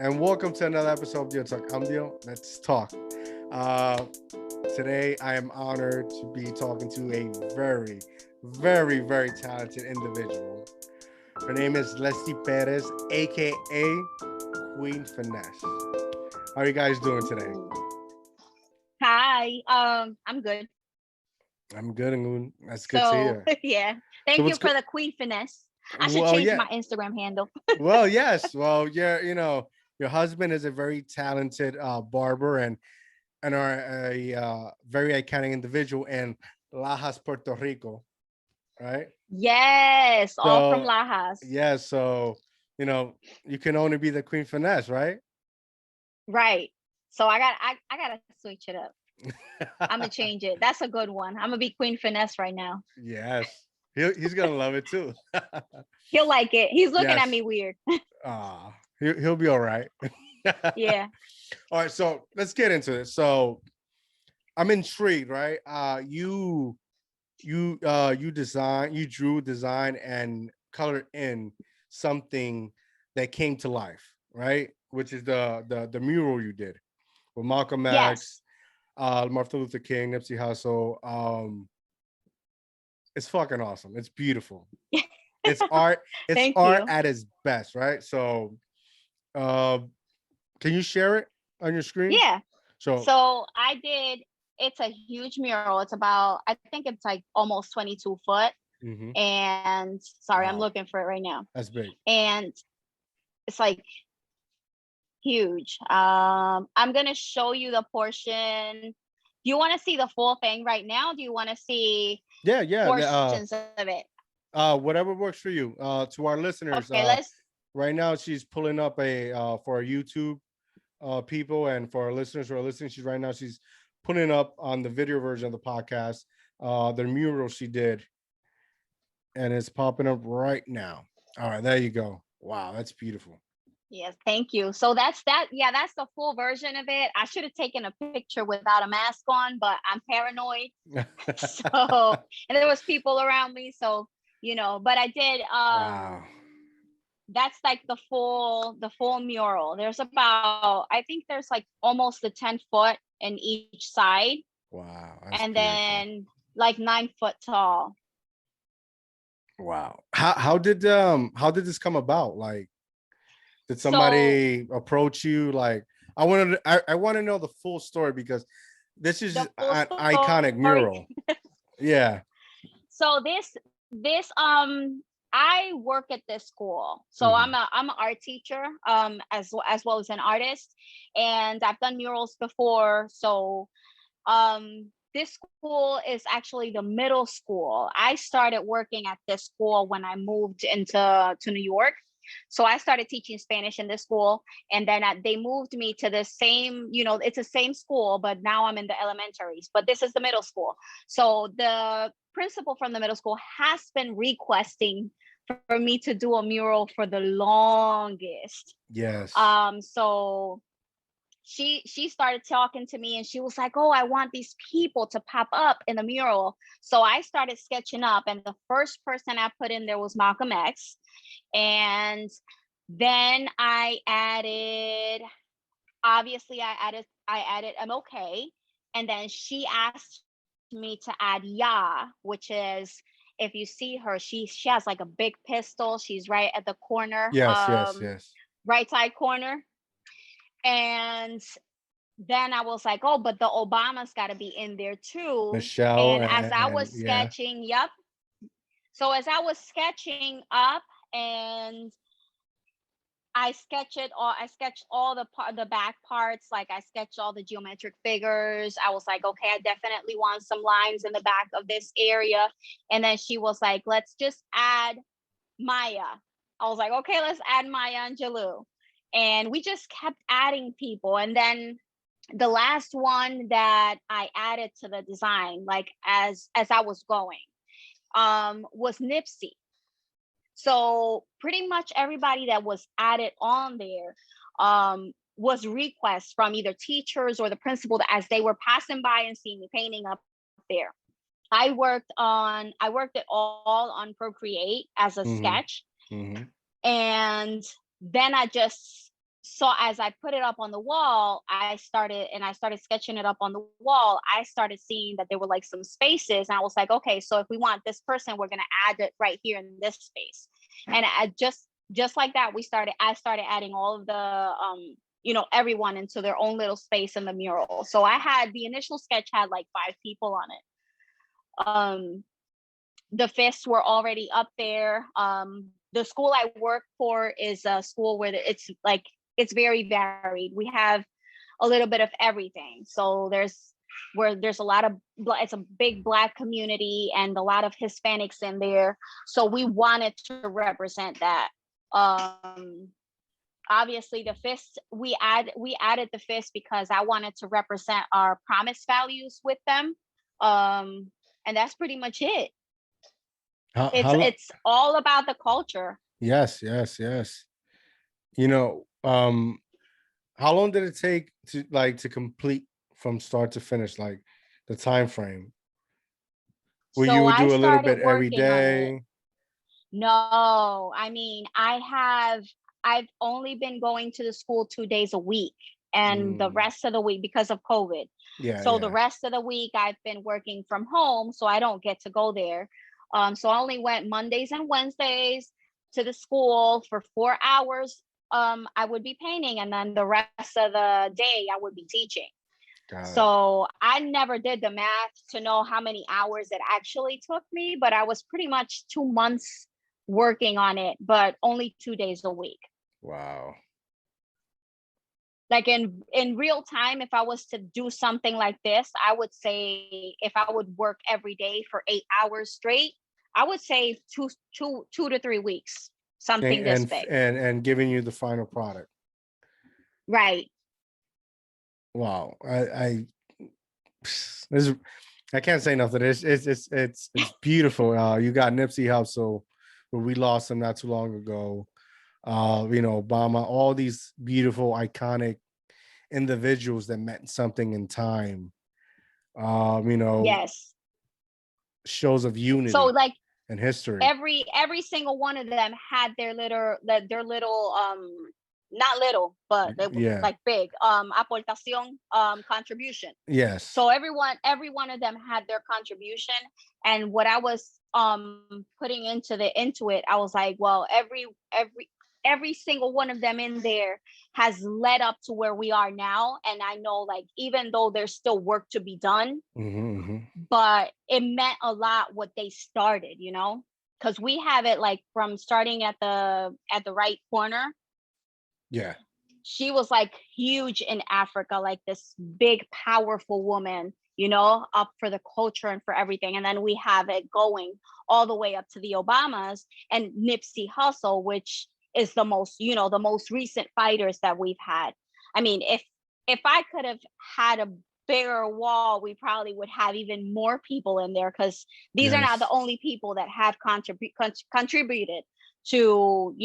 and welcome to another episode of Diotalk. I'm Dio. Let's talk. Uh, Today, I am honored to be talking to a very talented individual. Her name is Leslie Perez, aka Queen Finesse. How are you guys doing today? Hi, I'm good. I'm good, and that's good to So hear. yeah, So thank you what's good? for the Queen Finesse. I should Well, change yeah. my Instagram handle. Well, yes. Well, yeah. Your husband is a very talented barber and are a very iconic individual in Lajas, Puerto Rico, right? Yes, all from So, Lajas. yeah, so, you know, you can only be the Queen Finesse, right? Right. So I gotta switch it up. I'm gonna change it. That's a good one. I'm gonna be Queen Finesse right now. Yes. He's going to love it too. He'll like it. He's looking at Yes. me weird. He'll be all right. Yeah. All right, so let's get into it. So, I'm intrigued, right? You drew, design, and colored in something that came to life, right? Which is the mural you did with Malcolm Yes. X, Martin Luther King, Nipsey Hussle. It's fucking awesome. It's beautiful. It's art. It's Thank art you. at its best, right? So, uh, can you share it on your screen? Yeah. So, So I did. It's a huge mural. It's about, I think it's like almost 22 foot. mhm. And sorry, I'm Wow, looking for it right now. that's big. And it's like huge. I'm gonna show you the portion. Do you want to see the full thing right now? Do you want to see Yeah, yeah. portions of it? Whatever works for you. To our listeners, Okay, let's. right now she's pulling up a for our YouTube people, and for our listeners who are listening, she's putting up on the video version of the podcast the mural she did, and it's popping up right now. All right, there you go. Wow, that's beautiful. Yes, thank you. So that's that. Yeah, that's the full version of it. I should have taken a picture without a mask on, but I'm paranoid. So, and there was people around me, so but I did. Wow, That's like the full mural. There's about, I think there's like almost a 10 foot in each side, wow, that's and beautiful. then like 9 foot tall. Wow. How did this come about? Like, did So somebody approach you? Like, I want to know the full story because this is the just full an story. iconic mural. Yeah. So this I work at this school. So Hmm. I'm an art teacher, as well as an artist, and I've done murals before. So this school is actually the middle school. I started working at this school when I moved to New York. So I started teaching Spanish in this school, and then they moved me to the same, it's the same school, but now I'm in the elementaries. But this is the middle school. So the principal from the middle school has been requesting for me to do a mural for the longest. Yes. So she started talking to me, and she was like, oh, I want these people to pop up in the mural. So I started sketching up, and the first person I put in there was Malcolm X. And then I added MLK. And then she asked me to add Ya, which is, if you see her, she has like a big pistol. She's right at the corner, Yes. right side corner. And then I was like, oh, but the Obama's got to be in there too. Michelle And as I was yeah. sketching, yep. So as I was sketching up, and I sketched all the back parts. Like, I sketched all the geometric figures. I was like, okay, I definitely want some lines in the back of this area. And then she was like, let's just add Maya. I was like, okay, let's add Maya Angelou. And we just kept adding people. And then the last one that I added to the design, like as I was going, was Nipsey. So pretty much everybody that was added on there was requests from either teachers or the principal, that as they were passing by and seeing me painting up there. I worked it all on Procreate as a Hmm. sketch. Hmm. And then I just so as I put it up on the wall, I started sketching it up on the wall. I started seeing that there were like some spaces, and I was like, okay, so if we want this person, we're gonna add it right here in this space. And I just like that, I started adding all of the everyone into their own little space in the mural. So I had the initial sketch had like 5 people on it. The fists were already up there. The school I work for is a school where it's very varied. We have a little bit of everything. So there's a lot of it's a big Black community and a lot of Hispanics in there. So we wanted to represent that. Obviously the fist we added the fist because I wanted to represent our promise values with them. And that's pretty much it. It's all about the culture. Yes, yes, yes. You know, how long did it take to complete from start to finish, like the time frame? Will So you would I do a little started bit every working on it. day? No, I mean, I've only been going to the school 2 days a week, and the Mm, rest of the week because of COVID. yeah, So the yeah. rest of the week I've been working from home, so I don't get to go there. So I only went Mondays and Wednesdays to the school for 4 hours. I would be painting, and then the rest of the day I would be teaching. Got it. So I never did the math to know how many hours it actually took me, but I was pretty much 2 months working on it, but only 2 days a week. Wow. Like in real time, if I was to do something like this, I would say if I would work every day for 8 hours straight, I would say 2 to 3 weeks, And something this and big. and giving you the final product. Right. Wow. This is, I can't say nothing. It's beautiful. You got Nipsey Hussle, where we lost him not too long ago. Obama, all these beautiful, iconic individuals that meant something in time. Um, you know, Yes. shows of So unity like and history. every single one of them had their little not little, but they were Yeah. like big aportación, contribution. Yes. So every one of them had their contribution. And what I was putting into it, I was like, well, every single one of them in there has led up to where we are now. And I know, like, even though there's still work to be done, Hmm. but it meant a lot what they started, because we have it like from starting at the right corner. Yeah. She was like huge in Africa, like this big, powerful woman, up for the culture and for everything. And then we have it going all the way up to the Obamas and Nipsey Hussle, which is the most recent fighters that we've had. I mean, if I could have had a bigger wall, we probably would have even more people in there, because these are not the Yes. only people that have contributed to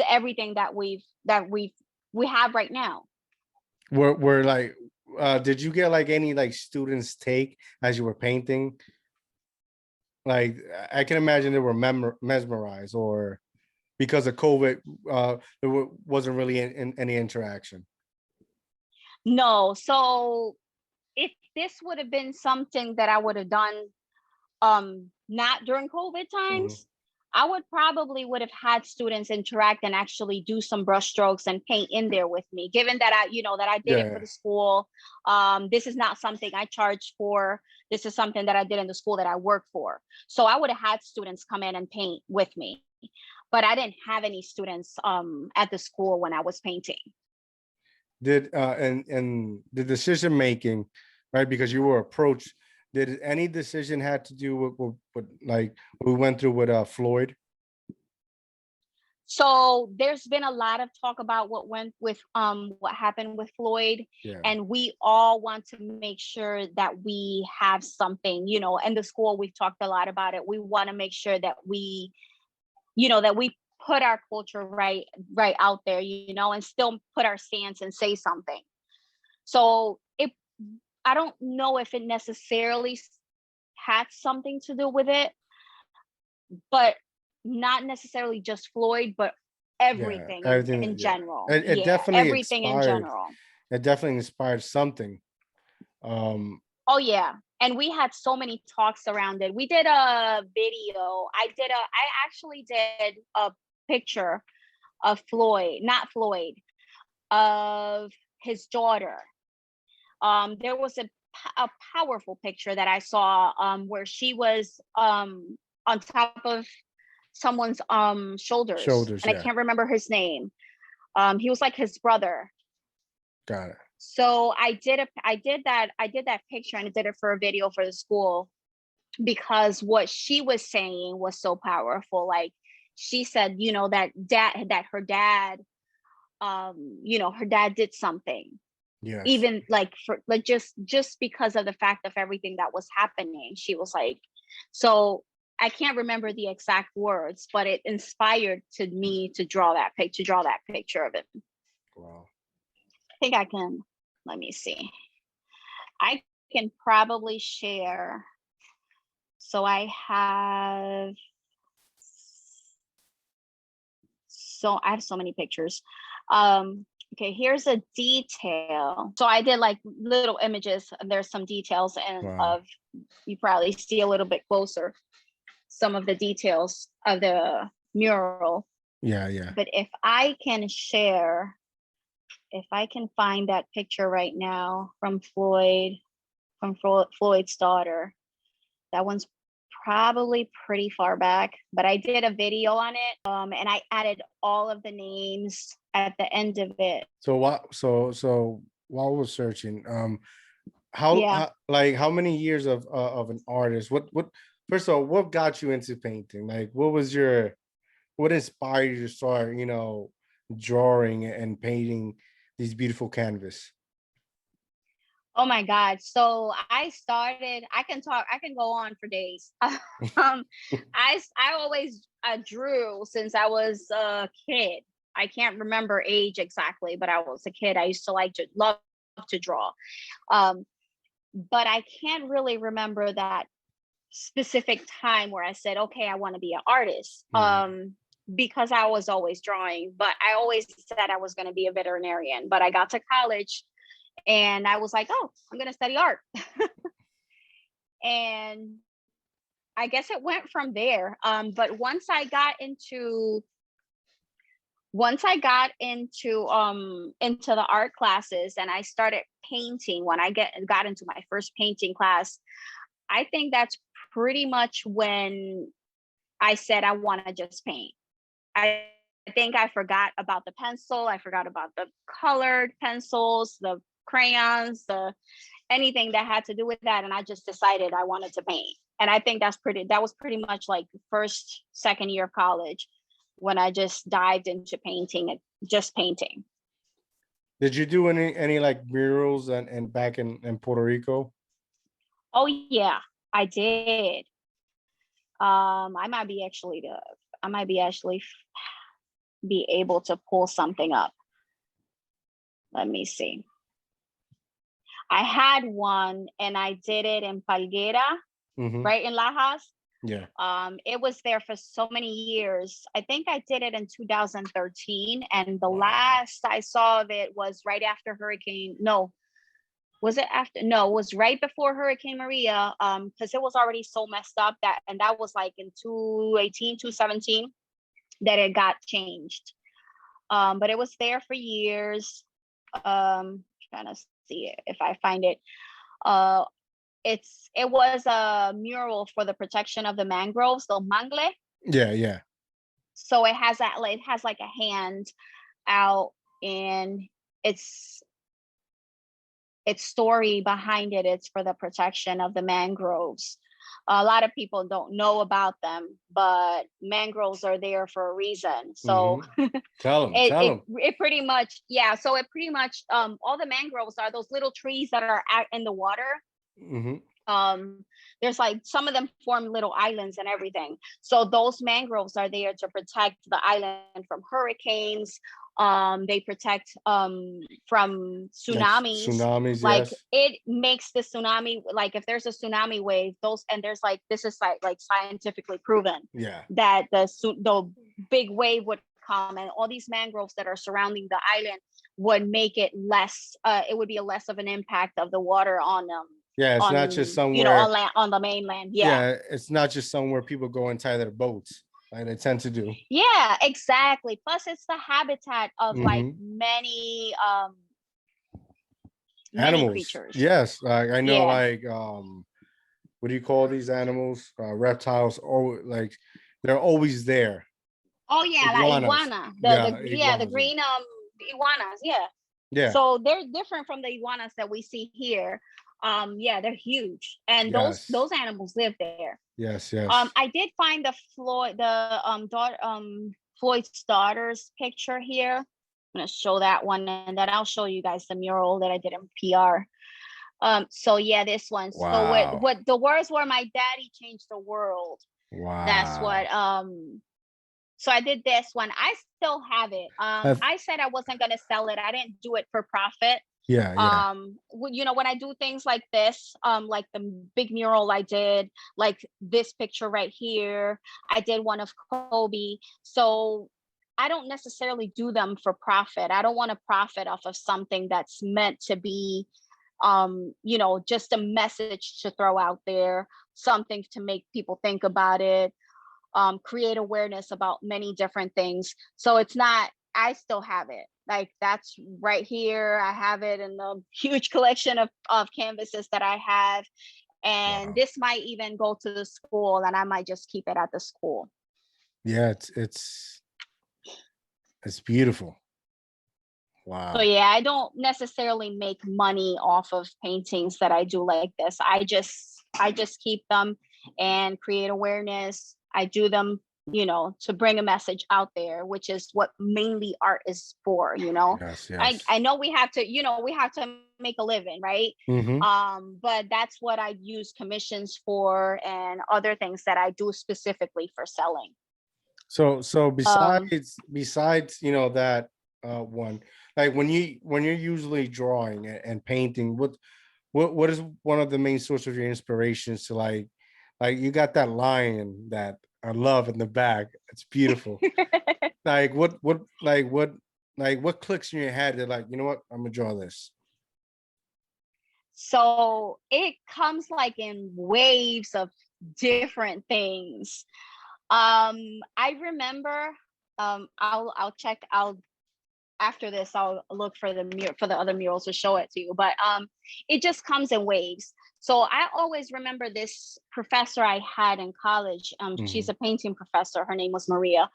everything that we have right now. We're like, did you get like any like students take as you were painting? Like, I can imagine they were mesmerized, or because of COVID, wasn't really any interaction. No, so if this would have been something that I would have done not during COVID Hmm. times, I would have had students interact and actually do some brush strokes and paint in there with me. Given that I did it for Yeah. the school, this is not something I charged for. This is something that I did in the school that I work for. So I would have had students come in and paint with me, but I didn't have any students at the school when I was painting. Did and the decision making, right? Because you were approached. Did any decision had to do with like we went through with Floyd? So there's been a lot of talk about what happened with Floyd, Yeah. and we all want to make sure that we have something, in the school we've talked a lot about it. We want to make sure that we put our culture right out there, and still put our stance and say something. So I don't know if it necessarily had something to do with it, but not necessarily just Floyd, but Yeah, everything everything. in Yeah, general. it Yeah, definitely everything in inspired. general. It definitely inspired something. Um, Oh yeah. And we had so many talks around it. We did a video. I actually did a picture of Floyd, not Floyd, of his daughter. There was a powerful picture that I saw where she was on top of someone's shoulders, shoulders. and I Yeah, can't remember his name. He was like his brother. got it. So I did that picture and I did it for a video for the school because what she was saying was so powerful. Like she said, you know, that her dad, you know, her dad did something, Yes. even like for like just because of the fact of everything that was happening. She was like, so I can't remember the exact words, but it inspired to me to draw that picture of it. Wow. I think I can, let me see. I can probably share. So I have so many pictures. Okay, here's a detail. So I did like little images. There's some details and Wow. of, you probably see a little bit closer some of the details of the mural. Yeah, yeah. But if I can share, if I can find that picture right now from Floyd's daughter, that one's probably pretty far back, but I did a video on it, and I added all of the names at the end of it. So what? So while we're searching, Yeah. like how many years of an artist? What? First of all, what got you into painting? Like, what inspired you to start, drawing and painting these beautiful canvas? Oh my God. So I can go on for days. I always drew since I was a kid. I can't remember age exactly, but I was a kid. I used to love to draw. Um, but I can't really remember that specific time where I said, okay, I want to be an artist. Mhm. Because I was always drawing, but I always said I was going to be a veterinarian. But I got to college and I was like, oh, I'm going to study art. And I guess it went from there. But once I got into the art classes and I started painting, when I got into my first painting class, I think that's pretty much when I said I want to just paint. I think I forgot about the pencil. I forgot about the colored pencils, the crayons, the anything that had to do with that. And I just decided I wanted to paint. And I think that was pretty much like first, second year of college when I just dived into painting and just painting. Did you do any like murals and back in Puerto Rico? Oh yeah, I did. I might be actually be able to pull something up. Let me see. I had one and I did it in Palguera, Mm-hmm. right in Lajas. Yeah. It was there for so many years. I think I did it in 2013, and the Wow. last I saw of it was right after Hurricane. No, was it after? No, it was right before Hurricane Maria. Because it was already so messed up and that was like in 2018, 2017 that it got changed. But it was there for years. Trying to see it if I find it. Uh, it was a mural for the protection of the mangroves, the mangle. Yeah, yeah. So it has like a hand out, and it's story behind it. It's for the protection of the mangroves. A lot of people don't know about them, but mangroves are there for a reason. So Mm-hmm. Tell them. it pretty much, yeah. So it pretty much all the mangroves are those little trees that are out in the water. Mm-hmm. There's like some of them form little islands and everything. So those mangroves are there to protect the island from hurricanes. They protect from Like tsunamis. tsunamis, Like yes. it makes the tsunami, like if there's a tsunami wave, those, and there's like, this is like scientifically proven Yeah. that the big wave would come, and all these mangroves that are surrounding the island would make it less. It would be a less of an impact of the water Yeah, it's not just on somewhere. on the mainland. Yeah. Yeah, it's not just somewhere people go and tie their boats like they tend to do. Yeah, exactly. Plus, it's the habitat of like Hmm. many Animals, creatures. yes. I know, Yeah. like, what do you call these animals? Reptiles. Or like, they're always there. Oh yeah, like Iguanas. iguana. Yeah, The iguanas. Yeah. green iguanas. Yeah. Yeah. So they're different from the iguanas that we see here. Yeah, they're huge, and Yes. those animals live there. Yes. Yes. I did find Floyd's daughter's picture here. I'm gonna show that one, and then I'll show you guys the mural that I did in PR. So yeah, this one. So Wow. what the words were, my daddy changed the world. That's Wow. what so I did this one. I still have it. Have, I said I wasn't gonna sell it. I didn't do it for profit. yeah. Yeah. When I do things like this, like the big mural I did, like this picture right here, I did one of Kobe. So I don't necessarily do them for profit. I don't want to profit off of something that's meant to be just a message to throw out there, something to make people think about it, create awareness about many different things. So it's not, I still have it. Like that's right here. I have it in a huge collection of canvases that I have. And Wow. this might even go to the school, and I might just keep it at the school. Yeah. It's beautiful. So Wow. yeah, I don't necessarily make money off of paintings that I do like this. I just keep them and create awareness. I do them, to bring a message out there, which is what mainly art is for. Yes. I Yes. know we have to make a living, right? Mm-hmm. But that's what I use commissions for, and other things that I do specifically for selling. So Um besides that one, like when you're usually drawing and painting, what is one of the main sources of your inspirations to like you got that lion that I love in the back. It's beautiful. Like what clicks in your head that, like, you know what, I'm gonna draw this. So it comes like in waves of different things. I remember, I'll check out after this. I'll look for for the other murals to show it to you. But it just comes in waves. So I always remember this professor I had in college. She's Mhm. a painting professor. Her name was Maria,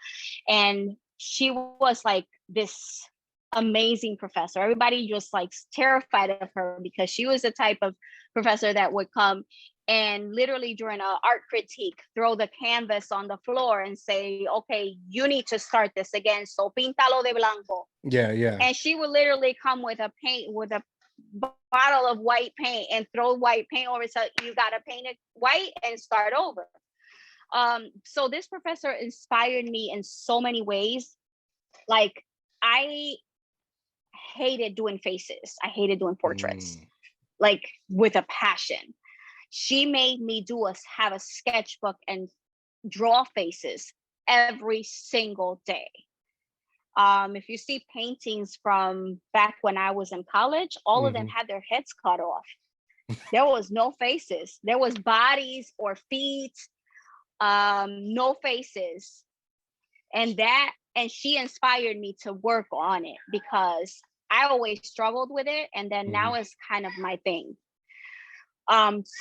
and she was like this amazing professor. Everybody just like terrified of her, because she was the type of professor that would come and literally during an art critique throw the canvas on the floor and say, okay, you need to start this again, so píntalo de blanco. Yeah, yeah. And she would literally come with a bottle of white paint and throw white paint over it. So you got to paint it white and start over. So this professor inspired me in so many ways. Like, I hated doing faces. I hated doing portraits, Mm. like with a passion. She made me have a sketchbook and draw faces every single day. If you see paintings from back when I was in college, all of them Mhm. had their heads cut off. There was no faces. There was bodies or feet, no faces. And she inspired me to work on it, because I always struggled with it, and then now Mhm. it's kind of my thing.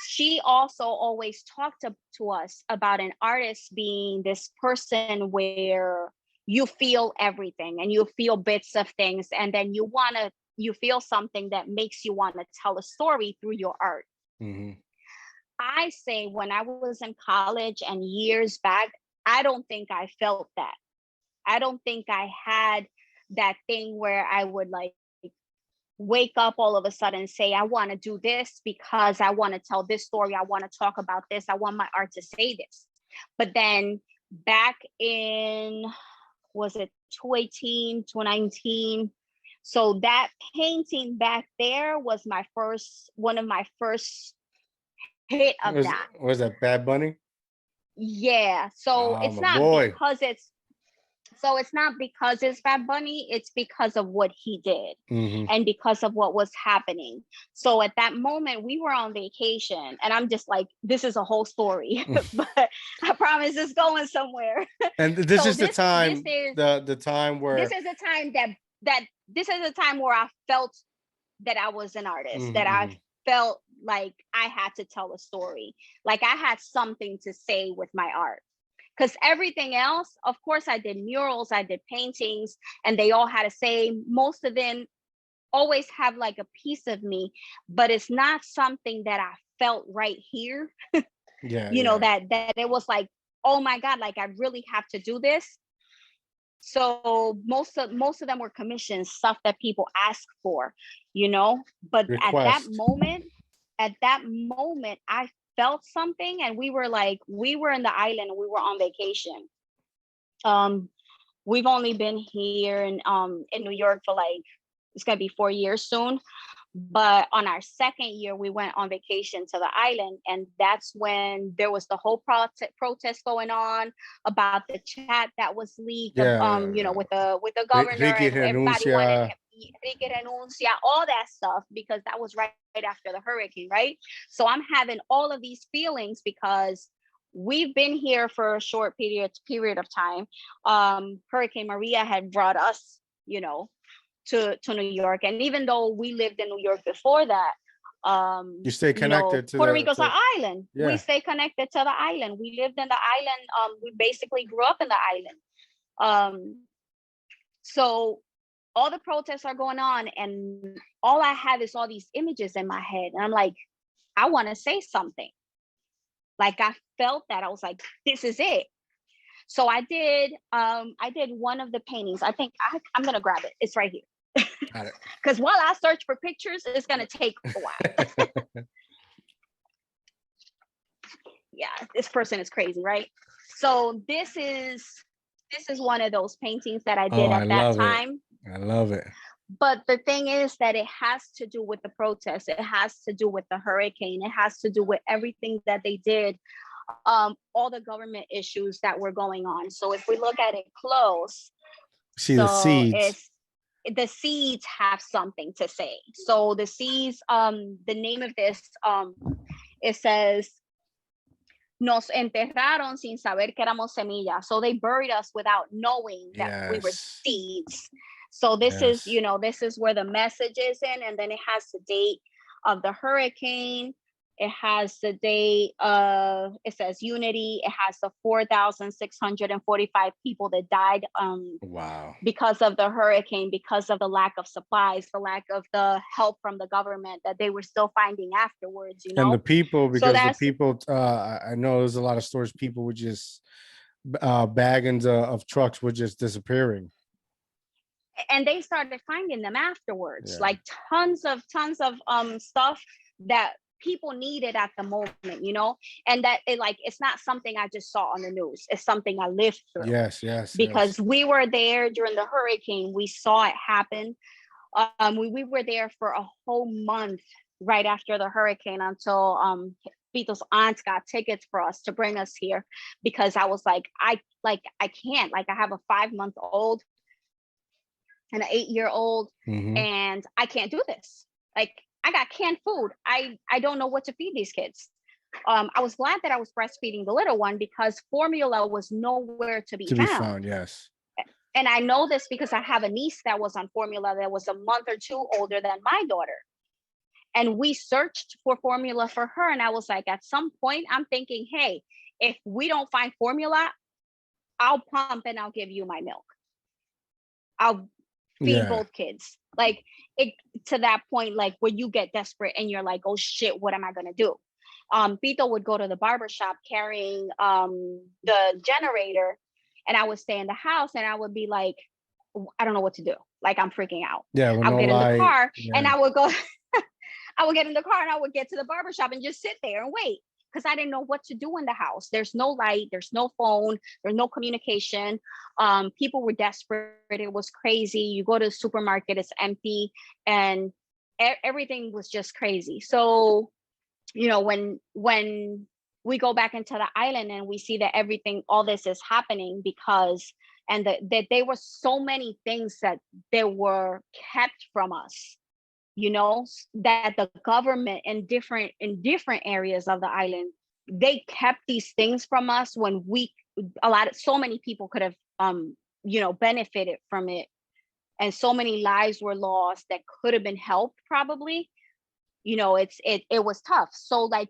She also always talked to us about an artist being this person where you feel everything and you feel bits of things, and then you feel something that makes you want to tell a story through your art. Mhm. I say, when I was in college and years back, I don't think I felt that. I don't think I had that thing where I would like wake up all of a sudden and say, I want to do this because I want to tell this story. I want to talk about this. I want my art to say this. But then back in, was it 2018, 2019? So that painting back there was one of my first hit of that. Was that Bad Bunny? Yeah. So Oh, it's my not boy. because So it's not because it's Bad Bunny, it's because of what he did and because of what was happening. So at that moment, we were on vacation, and I'm just like, this is a whole story, but I promise it's going somewhere. And this So is the time, is the time this where is the time that this is the time where I felt that I was an artist, that I felt like I had to tell a story, like I had something to say with my art. Because everything else, of course, I did murals, I did paintings, and they all had to say, most of them always have like a piece of me, but it's not something that I felt right here. You know, that it was like, oh my God, like I really have to do this. So most of them were commissions, stuff that people ask for, you know. But request. at that moment, I felt something, and we were in the island, and we were on vacation. We've only been here in New York for like, it's gonna be 4 years soon. But on our second year, we went on vacation to the island, and that's when there was the whole protest going on about the chat that was leaked, you know, with the governor, Ricky and everybody wanted renuncia. Ricky renuncia, all that stuff, because that was right after the hurricane, right? So I'm having all of these feelings because we've been here for a short period of time. Hurricane Maria had brought us, you know, to New York. And even though we lived in New York before that, You stay you know, connected to Puerto the Rico's an island. We yeah. stay connected to the island. We lived in the island. We basically grew up in the island. So all the protests are going on, and all I have is all these images in my head. And I'm like, I want to say something. Like I felt that. I was like, this is it. So I did one of the paintings. I think I'm gonna grab it. It's right here. Got it. Because while I search for pictures, it's gonna take a while. Yeah, this person is crazy, right? So this is one of those paintings that I did at that time. I love it. But the thing is that it has to do with the protest. It has to do with the hurricane. It has to do with everything that they did, all the government issues that were going on. So if we look at it close, see the seeds. The seeds have something to say. So the seeds, the name of this, it says, nos enterraron sin saber que éramos semillas. So they buried us without knowing that we were seeds. So this is, you know, this is where the message is in, and then it has the date of the hurricane. It has the date of, it says unity. It has the 4,645 people that died because of the hurricane, because of the lack of supplies, the lack of the help from the government that they were still finding afterwards, you know. And the people, because the people, I know there's a lot of stores, people were just, baggings of trucks were just disappearing. And they started finding them afterwards, like tons of stuff that people needed at the moment, you know. And that it's not something I just saw on the news. It's something I lived through. Because we were there during the hurricane. We saw it happen. We were there for a whole month right after the hurricane, until Vito's aunts got tickets for us to bring us here, because I was like, I can't, I have a 5-month-old and an 8-year-old, and I can't do this. Like, I got canned food. I don't know what to feed these kids. I was glad that I was breastfeeding the little one, because formula was nowhere to be found. Yes. And I know this because I have a niece that was on formula that was a month or two older than my daughter. And we searched for formula for her. And I was like, at some point, I'm thinking, hey, if we don't find formula, I'll pump and I'll give you my milk. I'll feed both kids. Like, it to that point, like where you get desperate and you're like, oh shit, what am I gonna do? Vito would go to the barber shop carrying the generator, and I would stay in the house, and I would be like, I don't know what to do. Like, I'm freaking out. I would get in the car and I would go, I would get in the car and I would get to the barber shop and just sit there and wait, because I didn't know what to do in the house. There's no light, there's no phone, there's no communication. People were desperate. It was crazy. You go to the supermarket, it's empty, and everything was just crazy. So, you know, when we go back into the island and we see that everything, all this is happening because and that there were so many things that they were kept from us, you know, that the government in different areas of the island, they kept these things from us when so many people could have you know, benefited from it, and so many lives were lost that could have been helped probably. You know, it was tough. So like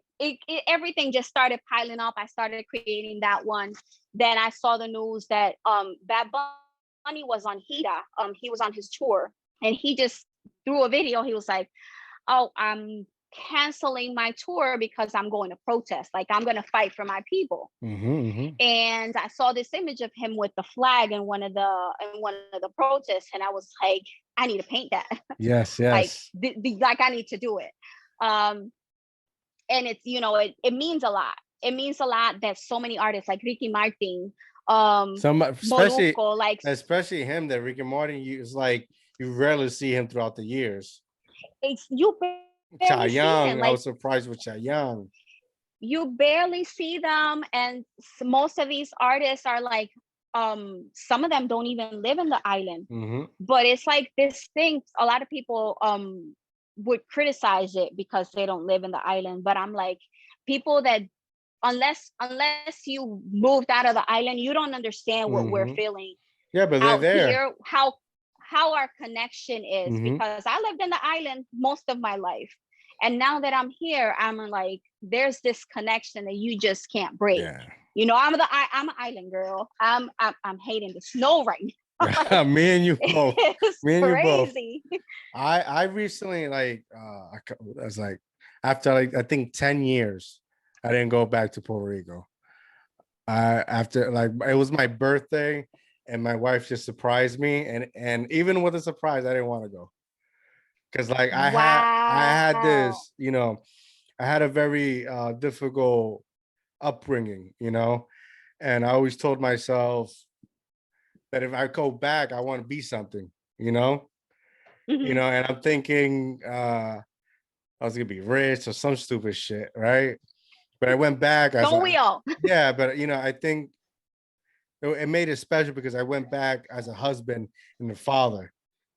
everything just started piling up. I started creating that one. Then I saw the news that Bad Bunny was on Hita. He was on his tour, and he just threw a video. He was like, oh, I'm canceling my tour because I'm going to protest. Like, I'm going to fight for my people. And I saw this image of him with the flag in one of the protests, and I was like, I need to paint that. Yes, Like, yes. like I need to do it. And it's, you know, it means a lot. It means a lot that so many artists like Ricky Martin, Some Molusco, like, especially him, that Ricky Martin, is like you rarely see him throughout the years. you barely see him. Young, Like, I was surprised with Young. you barely see them, and most of these artists are like, some of them don't even live in the island. But it's like this thing, a lot of people would criticize it because they don't live in the island, but I'm like, people that, unless you moved out of the island, you don't understand what we're feeling. Yeah, but they're out there. Here, how our connection is, because I lived in the island most of my life, and now that I'm here, I'm like, there's this connection that you just can't break. Yeah. You know, I'm an island girl. I'm hating the snow right now. Me and you both. It's Me and crazy. you both. I recently, like, I was like, after like I think 10 years, I didn't go back to Puerto Rico. After, like, it was my birthday, and my wife just surprised me, and even with a surprise, I didn't want to go, because like I had this, you know, I had a very difficult upbringing, you know, and I always told myself that if I go back, I want to be something, you know. You know, and I'm thinking I was gonna be rich or some stupid shit, right? But I went back as Don't we all? yeah, but you know, I think it made it special because I went back as a husband and a father,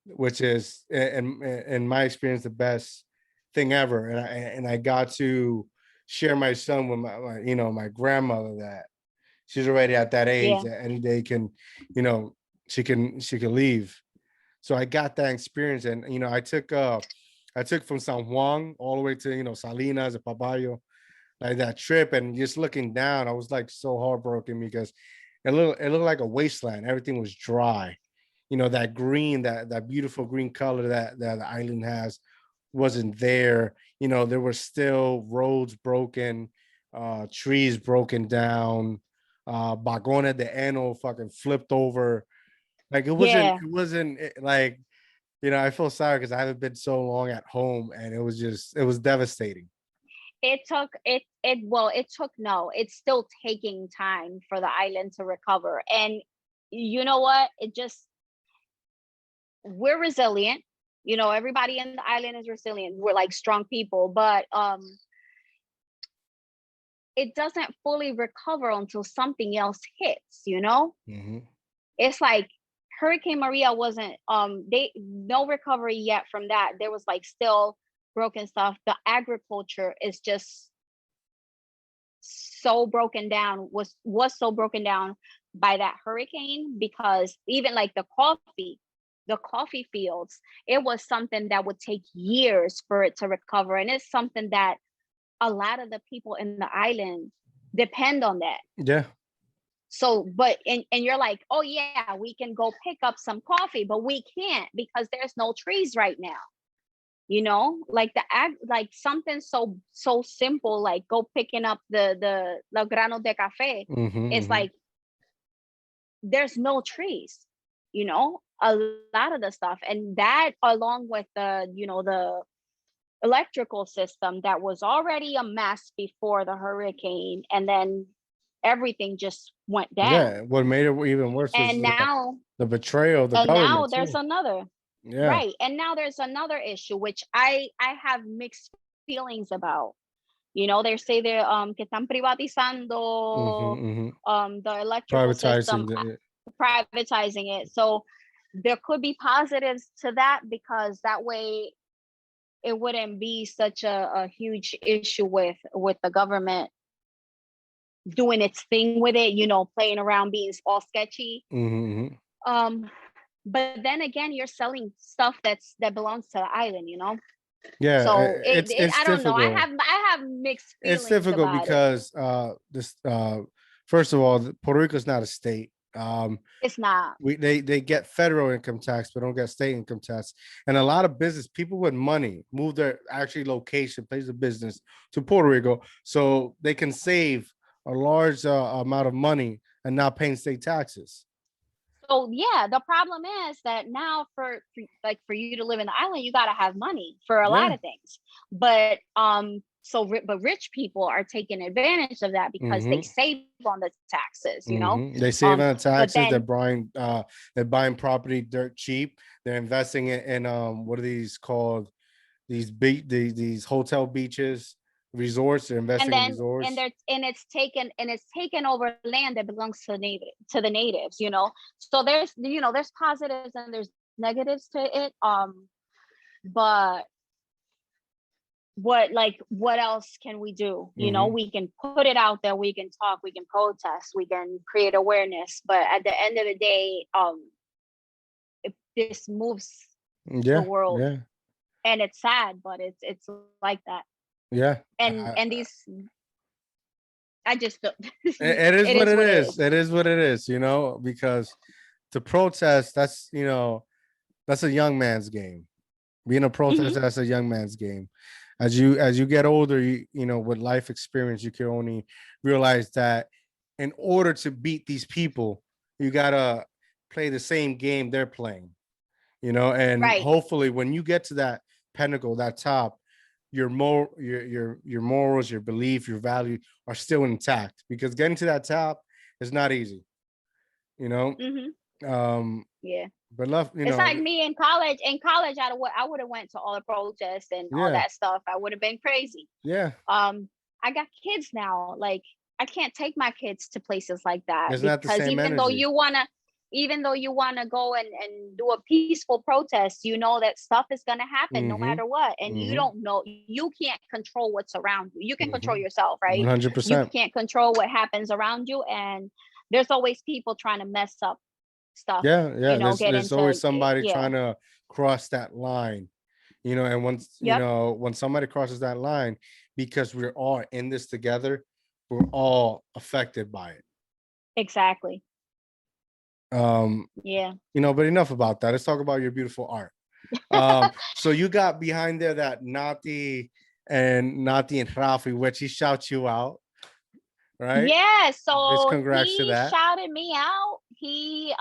which is in my experience the best thing ever. And I got to share my son with my you know, my grandmother, that she's already at that age Yeah. that any day can, you know, she can leave. So I got that experience, and you know, I took from San Juan all the way to, you know, Salinas and Paballo, like that trip, and just looking down, I was like so heartbroken because it looked like a wasteland. Everything was dry. You know, that green, that beautiful green color that the island has wasn't there. You know, there were still roads broken, trees broken down, Bagone de Eno fucking flipped over. Like it wasn't like, you know, I feel sorry because I haven't been so long at home, and it was devastating. It's still taking time for the island to recover. And you know what? We're resilient. You know, everybody in the island is resilient. We're like strong people, but it doesn't fully recover until something else hits, you know? It's like Hurricane Maria wasn't no recovery yet from that. There was like still broken stuff. The agriculture is just so broken down, was so broken down by that hurricane, because even like the coffee fields, it was something that would take years for it to recover. And it's something that a lot of the people in the island depend on that. Yeah. So, but and you're like, oh yeah, we can go pick up some coffee, but we can't because there's no trees right now. You know, like like something so simple, like go picking up the grano de cafe. It's like there's no trees, you know, a lot of the stuff. And that, along with the, you know, the electrical system that was already a mess before the hurricane, and then everything just went down. Yeah, what made it even worse was And now the betrayal of the and now government there's too. another. Yeah. Right. And now there's another issue, which I have mixed feelings about. You know, they say they're que están privatizando the electrical system. Privatizing privatizing it. So there could be positives to that, because that way it wouldn't be such a huge issue with the government doing its thing with it, playing around, being all sketchy. Mm-hmm. But then again, you're selling stuff that belongs to the island, Yeah, so it's I don't know, difficult. I have mixed It's feelings difficult about it. because this first of all, Puerto Rico is not a state. It's not. They get federal income tax, but don't get state income tax. And a lot of business people with money move their actually location, place of business to Puerto Rico, so they can save a large amount of money and not paying state taxes. So yeah, the problem is that now for you to live in the island, you got to have money for a lot Yeah. of things. But but rich people are taking advantage of that because they Mm-hmm. save on the taxes, Mm-hmm. They save on the but taxes. then They're buying property dirt cheap. They're investing it in what are these called? These hotel beaches, resorts. They're and investing in then and resorts. they're and it's taken over land that belongs to the natives, so there's positives and there's negatives to it, but what else can we do? Mm-hmm. We can put it out there, we can talk, we can protest, we can create awareness, but at the end of the day, if this moves the Yeah, world, yeah, and it's sad, but it's like that. yeah. And these, I just don't. It is It what is it what it is. is. It is what it is. Because to protest, that's a young man's game. Being a Hmm. protester, that's a young man's game. As you get older, with life experience, you can only realize that in order to beat these people, you gotta play the same game they're playing. And Right. hopefully when you get to that pinnacle, that top, your morals, your belief, your value are still intact, because getting to that top is not easy, you know. Hmm. Um, Yeah. but love, It's like me in college. In college, I would have went to all the protests and all yeah, that stuff. I would have been crazy. yeah. I got kids now. Like, I can't take my kids to places like that, It's not the because same energy. even though you wanna go and do a peaceful protest, that stuff is gonna happen no Mm-hmm. matter what. And you Mm-hmm. don't know, you can't control what's around you. You can control Mm-hmm. yourself, right? One hundred You percent. can't control what happens around you. And there's always people trying to mess up stuff, Yeah, yeah. There's get there's into, always somebody yeah. trying to cross that line. And once Yep. when somebody crosses that line, because we're all in this together, we're all affected by it. Exactly. Um, Yeah. but enough about that. Let's talk about your beautiful art. So you got behind there that Nati and Rafi, which he shouts you out, right? Yeah, It's so congrats to he that. shouted me out. He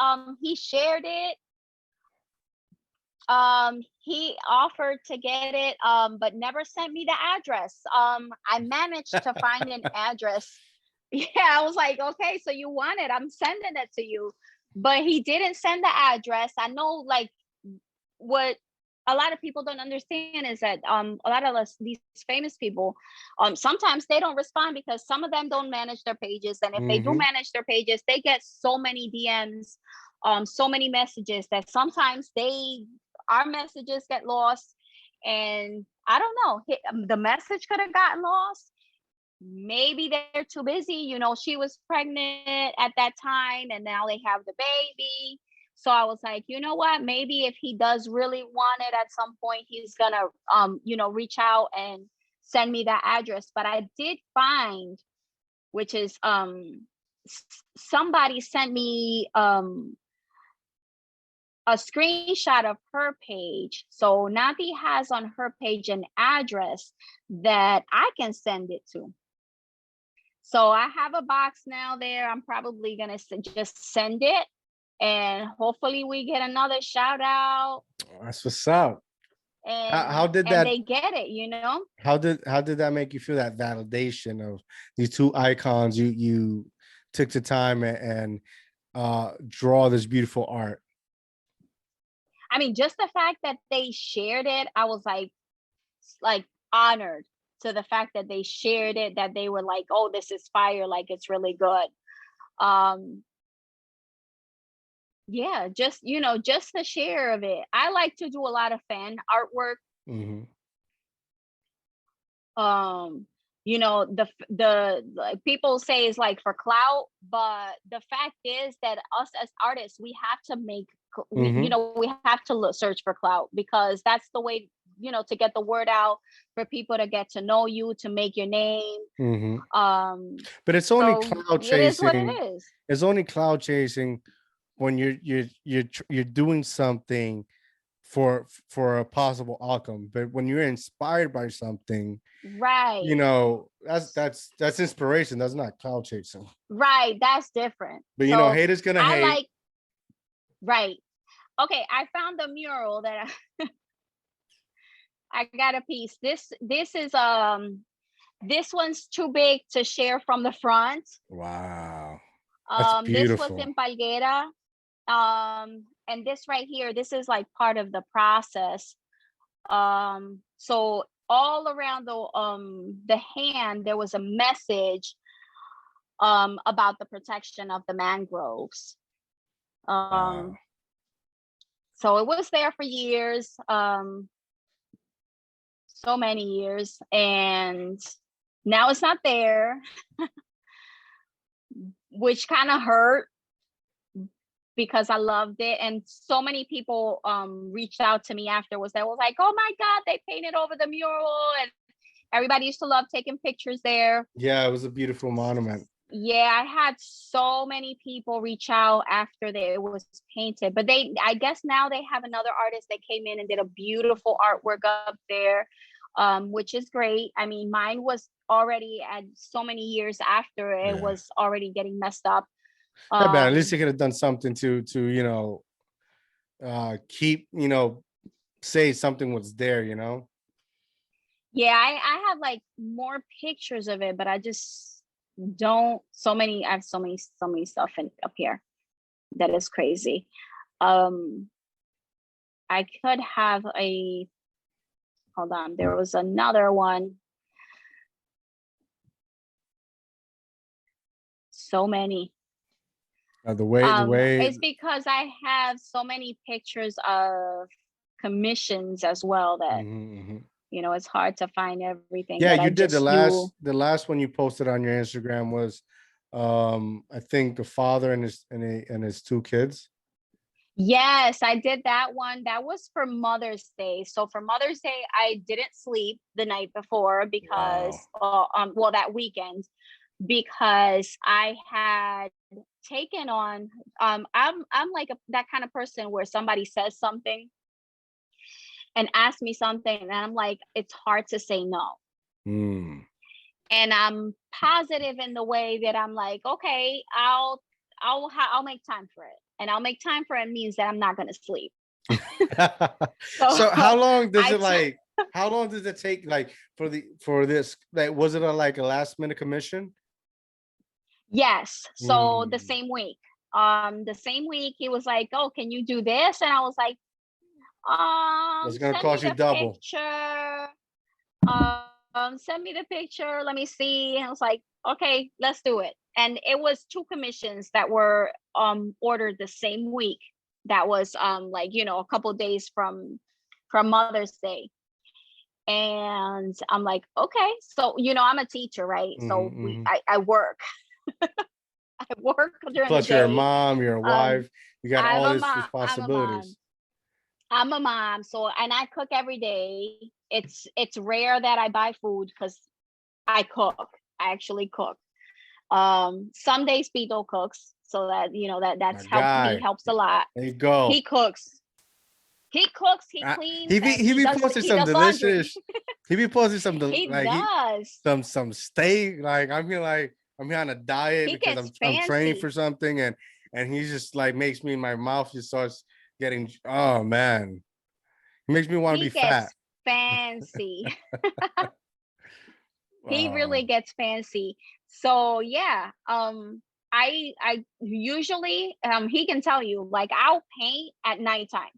shared it. He offered to get it, but never sent me the address. I managed to find an address. Yeah, I was like, okay, so you want it, I'm sending it to you. But he didn't send the address. I know, like, what a lot of people don't understand is that a lot of these famous people, sometimes they don't respond, because some of them don't manage their pages, and if they do Mm-hmm. manage their pages, they get so many DMs, so many messages, that sometimes our messages get lost. And I don't know, the message could have gotten lost. Maybe they're too busy. She was pregnant at that time, and now they have the baby. So I was like, you know what? Maybe if he does really want it at some point, he's gonna reach out and send me that address. But I did find, which is somebody sent me a screenshot of her page. So Navi has on her page an address that I can send it to. So I have a box now there. I'm probably gonna just send it, and hopefully we get another shout out, That's what's up. How did and that they get it. how did that make you feel, that validation of these two icons? You took the time and draw this beautiful art. I mean, just the fact that they shared it, I was like honored to the fact that they shared it, that they were like, oh, this is fire, like it's really good. Um yeah, just just the share of it. I like to do a lot of fan artwork. Mm-hmm. um the like, people say it's like for clout, but the fact is that us as artists, we have to make Mm-hmm. we have to look, search for clout, because that's the way, to get the word out, for people to get to know you, to make your name. Mm-hmm. But it's only So cloud it is what chasing. it is. It's only cloud chasing when you're doing something for a possible outcome. But when you're inspired by something, Right. that's inspiration. That's not cloud chasing. Right, that's different. But So haters gonna I hate. like, right. Okay, I found a mural that I got a piece. This is this one's too big to share from the front. Wow, that's This was beautiful. in Palguera. And this right here, this is like part of the process. So all around the hand, there was a message about the protection of the mangroves. Wow. So it was there for years, so many years, and now it's not there, which kind of hurt, because I loved it. And so many people reached out to me afterwards that was like, oh my God, they painted over the mural. And everybody used to love taking pictures there. Yeah, it was a beautiful monument. Yeah, I had so many people reach out after it was painted, but I guess now they have another artist that came in and did a beautiful artwork up there, which is great. I mean, mine was already at so many years after it Yeah. was already getting messed up. Yeah, but at least Um, you could have done something to keep say something was there. yeah, I have like more pictures of it, but I just don't. I have so many stuff up here that is crazy. Um, I could have a hold on. There was another one. So many. The way. It's because I have so many pictures of commissions as well that Mhm, mhm. it's hard to find everything Yeah, that I you did just do. the last one you posted on your Instagram was I think the father and his two kids. Yes, I did that one. That was for Mother's Day. So for Mother's Day, I didn't sleep the night before Wow. because, well, that weekend, because I had taken on, I'm like that kind of person where somebody says something and asks me something, and I'm like, it's hard to say no. Mm. And I'm positive in the way that I'm like, okay, I'll make time for it. And I'll make time for it means that I'm not going to sleep. So So I t- how long does it take like for this, like was it like a last minute commission? yes. So Mm. the same week he was like, oh, can you do this? And I was like, It's gonna send me cost you the double. picture. Send me the picture. Let me see. And I was like, okay, let's do it. And it was two commissions that were ordered the same week. That was like, a couple days from Mother's Day. And I'm like, okay. So, I'm a teacher, right? Mhm, So mhm. I work. I work during the Plus you're a day. mom, you're a Um, wife, you got all this I'm a mom. responsibilities. I'm a mom, so and I cook every day. It's rare that I buy food because I cook. I actually cook. Some days Pito cooks, so that My that's helped me, guy. helps a lot. There you go. He cooks. He cooks, he cleans, and He be posting he some does laundry. delicious. He be posting some He like he does. some steak. Like I'm here on a diet He because gets I'm training fancy. for something and he just like makes me my mouth just starts getting, oh man. He makes me want to be He fat. gets fancy. He really Wow. gets fancy. So yeah, I usually he can tell you, like, I'll paint at nighttime,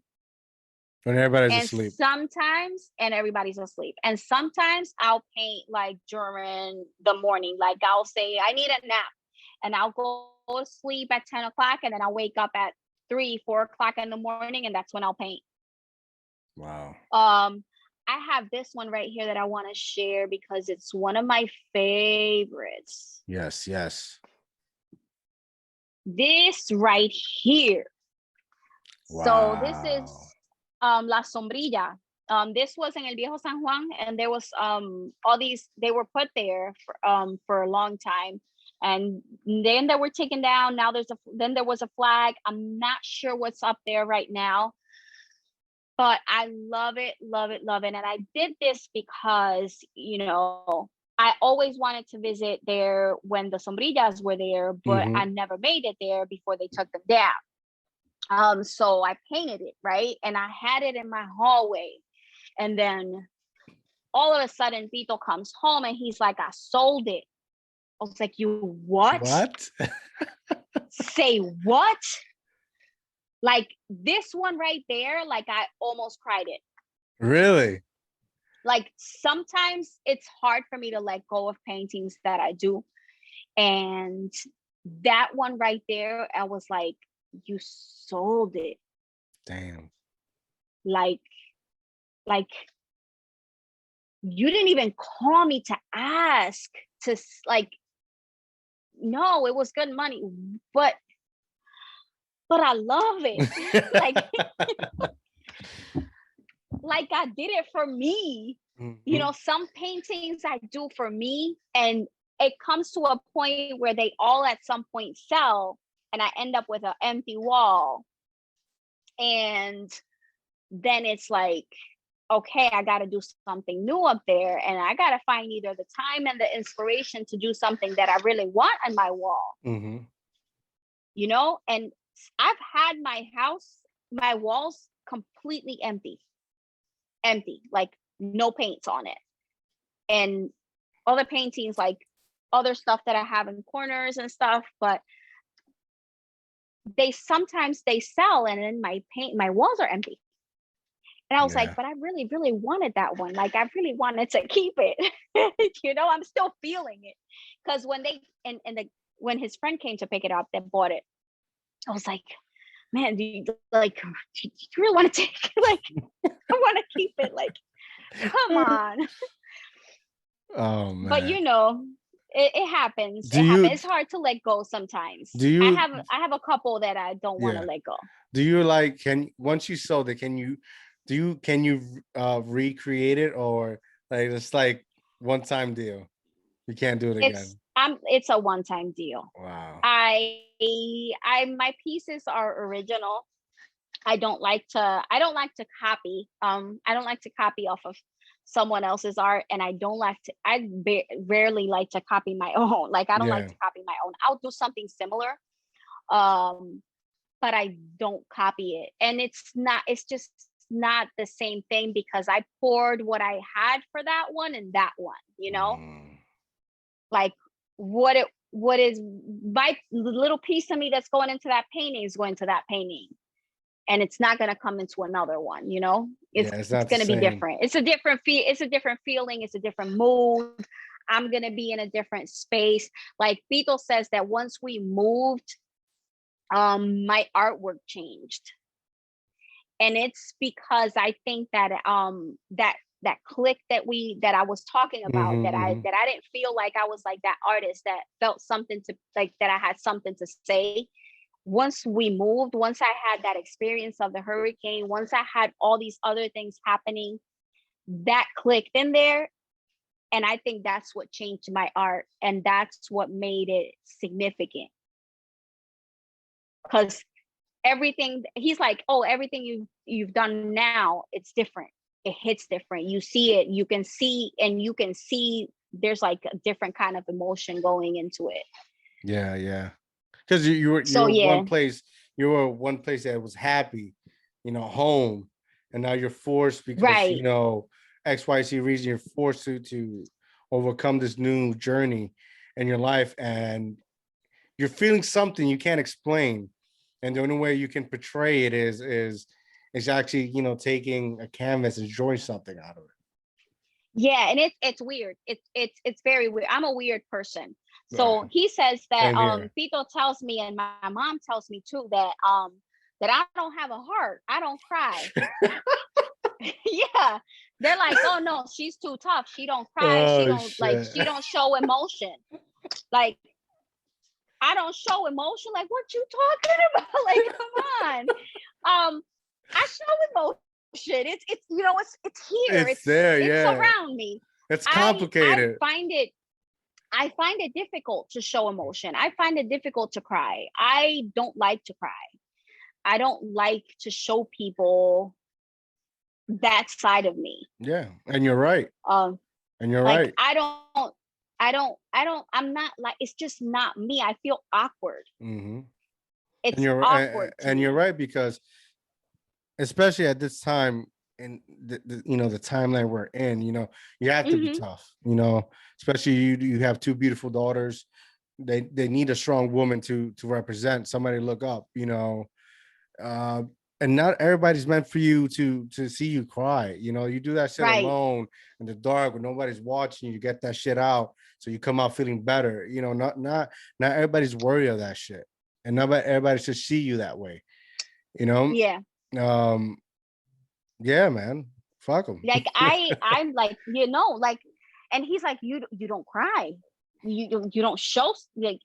When everybody's and asleep. sometimes and everybody's asleep, and sometimes I'll paint like during the morning. Like, I'll say I need a nap, and I'll go to sleep at 10 o'clock, and then I'll wake up at 3, 4 o'clock in the morning, and that's when I'll paint. Wow. I have this one right here that I want to share because it's one of my favorites. Yes, yes. This right here. So this is La Sombrida. This was in El Viejo San Juan, and there was all these, they were put there for a long time, and then they were taken down. Now there was a flag. I'm not sure what's up there right now, but I love it, love it, love it. And I did this because, I always wanted to visit there when the Sombridas were there, but I never made it there before they took them down. So I painted it, right? And I had it in my hallway. And then all of a sudden, Vito comes home and he's like, I sold it. I was like, you what? What? Say what? Like this one right there, like I almost cried it. Really? Like sometimes it's hard for me to let go of paintings that I do. And that one right there, I was like, you sold it. Damn. Like you didn't even call me to ask to no, it was good money, but I love it. like I did it for me. Some paintings I do for me, and it comes to a point where they all at some point sell, and I end up with an empty wall. And then it's like, okay, I got to do something new up there, and I got to find either the time and the inspiration to do something that I really want on my wall. And I've had my walls completely empty, like no paints on it. And other paintings, like other stuff that I have in corners and stuff, but sometimes they sell, and then my walls are empty. And I was like, but I really, really wanted that one. Like I really wanted to keep it. I'm still feeling it. Because when his friend came to pick it up, that bought it, I was like, man, do you really want to take it? Like, I want to keep it. Like, come on. Oh man. But it happens. It's hard to let go sometimes. I have a couple that I don't want to let go. Do you once you sold it, can you recreate it, or like it's like one-time deal? You can't do it again. It's a one-time deal. Wow. My pieces are original. I don't like to copy. I don't like to copy off of someone else's art, and I rarely like to copy my own. Like I don't like to copy my own. I'll do something similar, but I don't copy it. And it's just not the same thing, because I poured what I had for that one and that one, like what is my little piece of me that's going into that painting is going to that painting, and it's not going to come into another one. It's going to be different. It's a different it's a different feeling. It's a different mood. I'm going to be in a different space. Like Vito says that once we moved, my artwork changed. And it's because I think that that click that I was talking about, that I didn't feel like I was like that artist that felt something to like, that I had something to say. Once we moved, once I had that experience of the hurricane, once I had all these other things happening, that clicked in there. And I think that's what changed my art, and that's what made it significant. Because everything, he's like, oh, everything you've done now, it's different. It hits different. You see it, you can see there's like a different kind of emotion going into it. Yeah. Because you were one place that was happy, home, and now you're forced because XYZ reason, you're forced to overcome this new journey in your life, and you're feeling something you can't explain. And the only way you can portray it is actually, taking a canvas and drawing something out of it. Yeah, and it's weird. It's very weird. I'm a weird person. So he says that Pito tells me, and my mom tells me too, that that I don't have a heart. I don't cry. Yeah. They're like, oh no, she's too tough. She don't cry. She Oh don't like, shit. she don't show emotion. Like, I don't show emotion. Like, what you talking about? Like, come on. I show emotion. It's it's here. It's there, It's yeah. around me. It's I complicated. find it difficult to show emotion. I find it difficult to cry. I don't like to cry. I don't like to show people that side of me. Yeah, and you're right. Um, And you're like right. I'm not like, it's just not me. I feel awkward. Mm-hmm. And It's you're awkward to and you're me. right, because especially at this time in the timeline we're in, you have to be Hmm. tough, especially you have two beautiful daughters. They need a strong woman to represent, somebody to look up, uh and not everybody's meant for you to see you cry. You do that shit Right. alone in the dark when nobody's watching you, get that shit out so you come out feeling better. Not everybody's worried of that shit, and not everybody should see you that way, you know Yeah. um yeah, man. Fuck them. Like I'm like, like, and he's like, you don't cry. You don't show, like,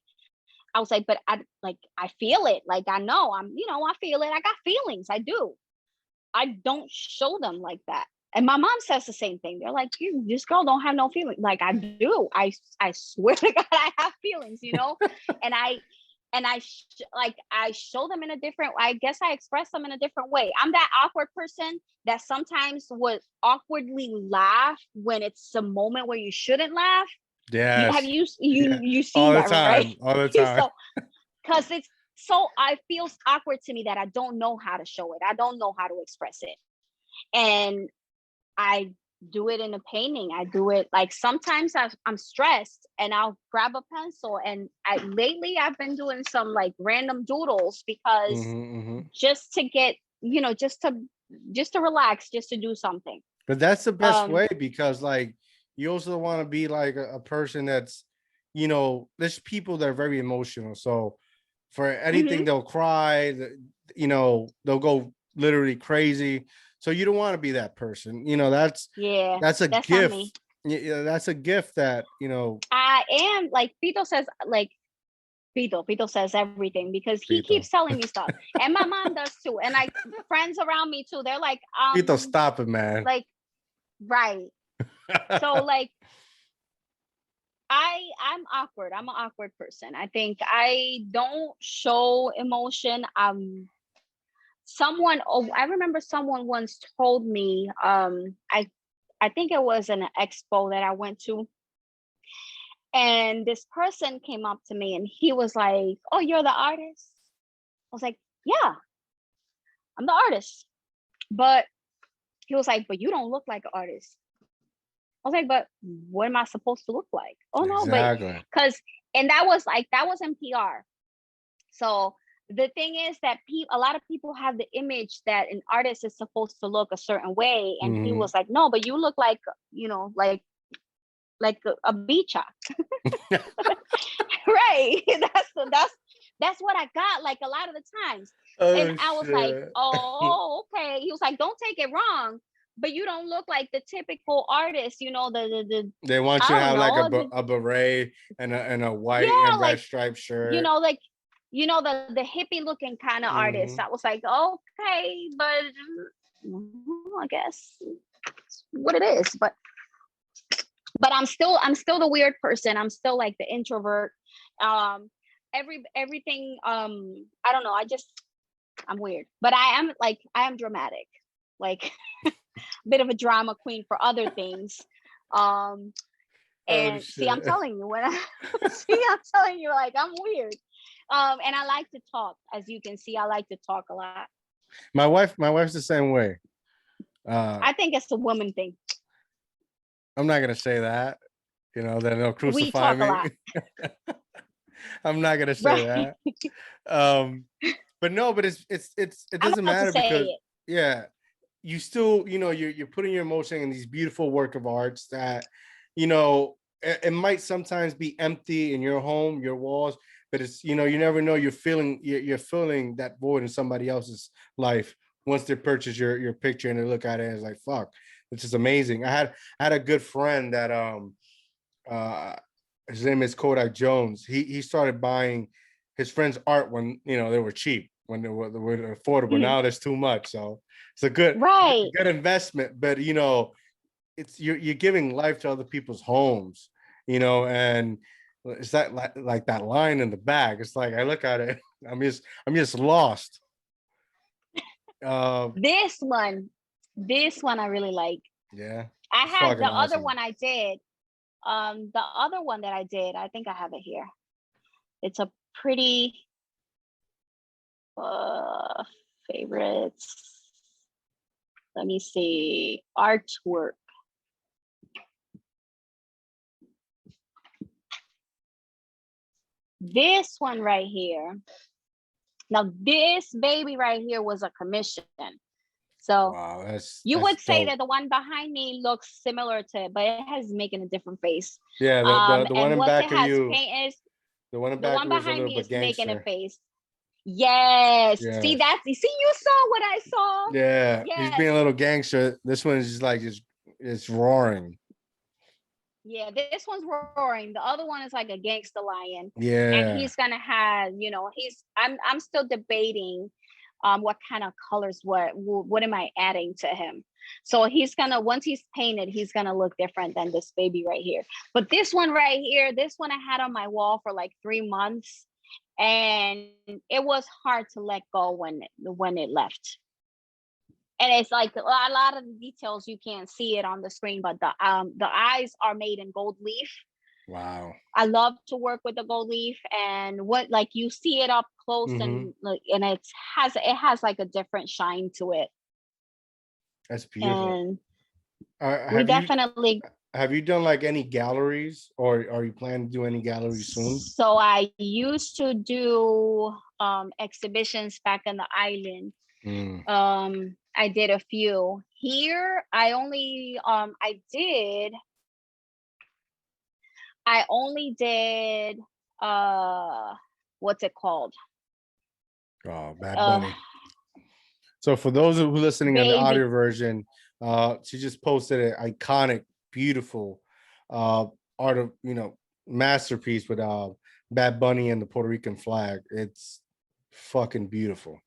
I was like, but I feel it. Like, I know I feel it. I got feelings. I do. I don't show them like that. And my mom says the same thing. They're like, this girl don't have no feelings. Like, I do. I swear to God, I have feelings. And I show them in a different, I guess I express them in a different way. I'm that awkward person that sometimes would awkwardly laugh when it's a moment where you shouldn't laugh. You have Yes. you Yeah. you seen All the that, right? time. All the time. So, because it's so, I feels awkward to me that I don't know how to show it. I don't know how to express it. And I do it in a painting. I do it like, sometimes I'm stressed and I'll grab a pencil, and I've been doing some like random doodles, because Hmm. just to get, just to relax, just to do something. But that's the best Um way, because like you also want to be like a person that's, there's people that are very emotional. So for anything, mhm. they'll cry, they'll go literally crazy. So you don't want to be that person. Yeah, That's a that's not me. gift. Yeah, that's a gift that, I am like, Pito says, like, Pito says everything, because he Pito. keeps telling me stuff. And my mom does too. And like, friends around me too. They're like, Pito, stop it, man. like, right. So like, I'm awkward. I'm an awkward person. I think I don't show emotion. I remember someone once told me, I think it was an expo that I went to, and this person came up to me and he was like, "Oh, you're the artist?" I was like, "Yeah, I'm the artist." But he was like, "But you don't look like an artist." I was like, "But what am I supposed to look like?" Oh no, but Exactly. because, and that was in PR. So the thing is that a lot of people have the image that an artist is supposed to look a certain way, and he Hmm. was like, "No, but you look like, like a bicha." Right. That's what I got, like, a lot of the times. And Oh I was like, shit. oh, okay. He was like, don't take it wrong, but you don't look like the typical artist, the They want I you to don't have like know, a beret and a white yeah, and red like, striped shirt. like, the hippie looking kind of artist. Hmm. I was like, okay, but I guess it's what it is. But I'm still the weird person. I'm still like the introvert. Um, everything. I don't know. I'm weird, but I am dramatic, like a bit of a drama queen for other things. Um, Oh and see, I'm shit. telling you, when I I'm telling you, like, I'm weird. And I like to talk, as you can see. I like to talk a lot. My wife's the same way. Uh, I think it's a woman thing. I'm not gonna say that. Then they'll We crucify talk a me. lot, I'm not gonna say right? that. Um, but no, but it I'm doesn't about to matter, say because it. yeah, you still, you're putting your emotion in these beautiful work of arts that, it might sometimes be empty in your home, your walls, but it's, you know, you never know. You're filling that void in somebody else's life once they purchase your picture and they look at it and it's like, fuck, this is amazing. I had a good friend that uh his name is Kodak Jones. He started buying his friends' art when, you know, they were cheap, when they were affordable. Mhm. Now there's too much, so it's a good Right. good investment. But you know, it's you're giving life to other people's homes, you know, and it's that like that line in the back. It's like I look at it, I'm just lost. Uh, This one, this one I really like. yeah, I it's had fucking the other awesome. one I did. The other one that I did, I think I have it here. It's a pretty uh favorites. Let me see. Artwork. This one right here. Now this baby right here was a commission. So Wow, that's you that's would say dope. that the one behind me looks similar to it, but it has making a different face. Yeah, the one And in what it back of has you, paint is the one in the back one of you is a behind little me bit is making a gangster. face. Yes. See, Yes. that's, you see, you saw what I saw. Yeah, he's Yes. being a little gangster. This one is just like it's roaring. Yeah, this one's roaring. The other one is like a gangster lion. And Yeah. he's gonna have, you know, I'm still debating what kind of colors, what am I adding to him. So he's gonna, once he's painted, he's gonna look different than this baby right here. But this one right here, this one I had on my wall for like 3 months, and it was hard to let go when it left. And it's like a lot of the details you can't see it on the screen, but the eyes are made in gold leaf. Wow. I love to work with the gold leaf, and what, like, you see it up close, Mm-hmm. and like, and it has like a different shine to it. That's beautiful. And we Have you definitely, have you done like any galleries, or are you planning to do any galleries soon? so I used to do exhibitions back in the island. Mm. I did a few here. I only did what's it called? Oh, Bad Uh Bunny. So for those who are listening on the baby. audio version, she just posted an iconic, beautiful uh art of, you know, masterpiece with Bad Bunny and the Puerto Rican flag. It's fucking beautiful.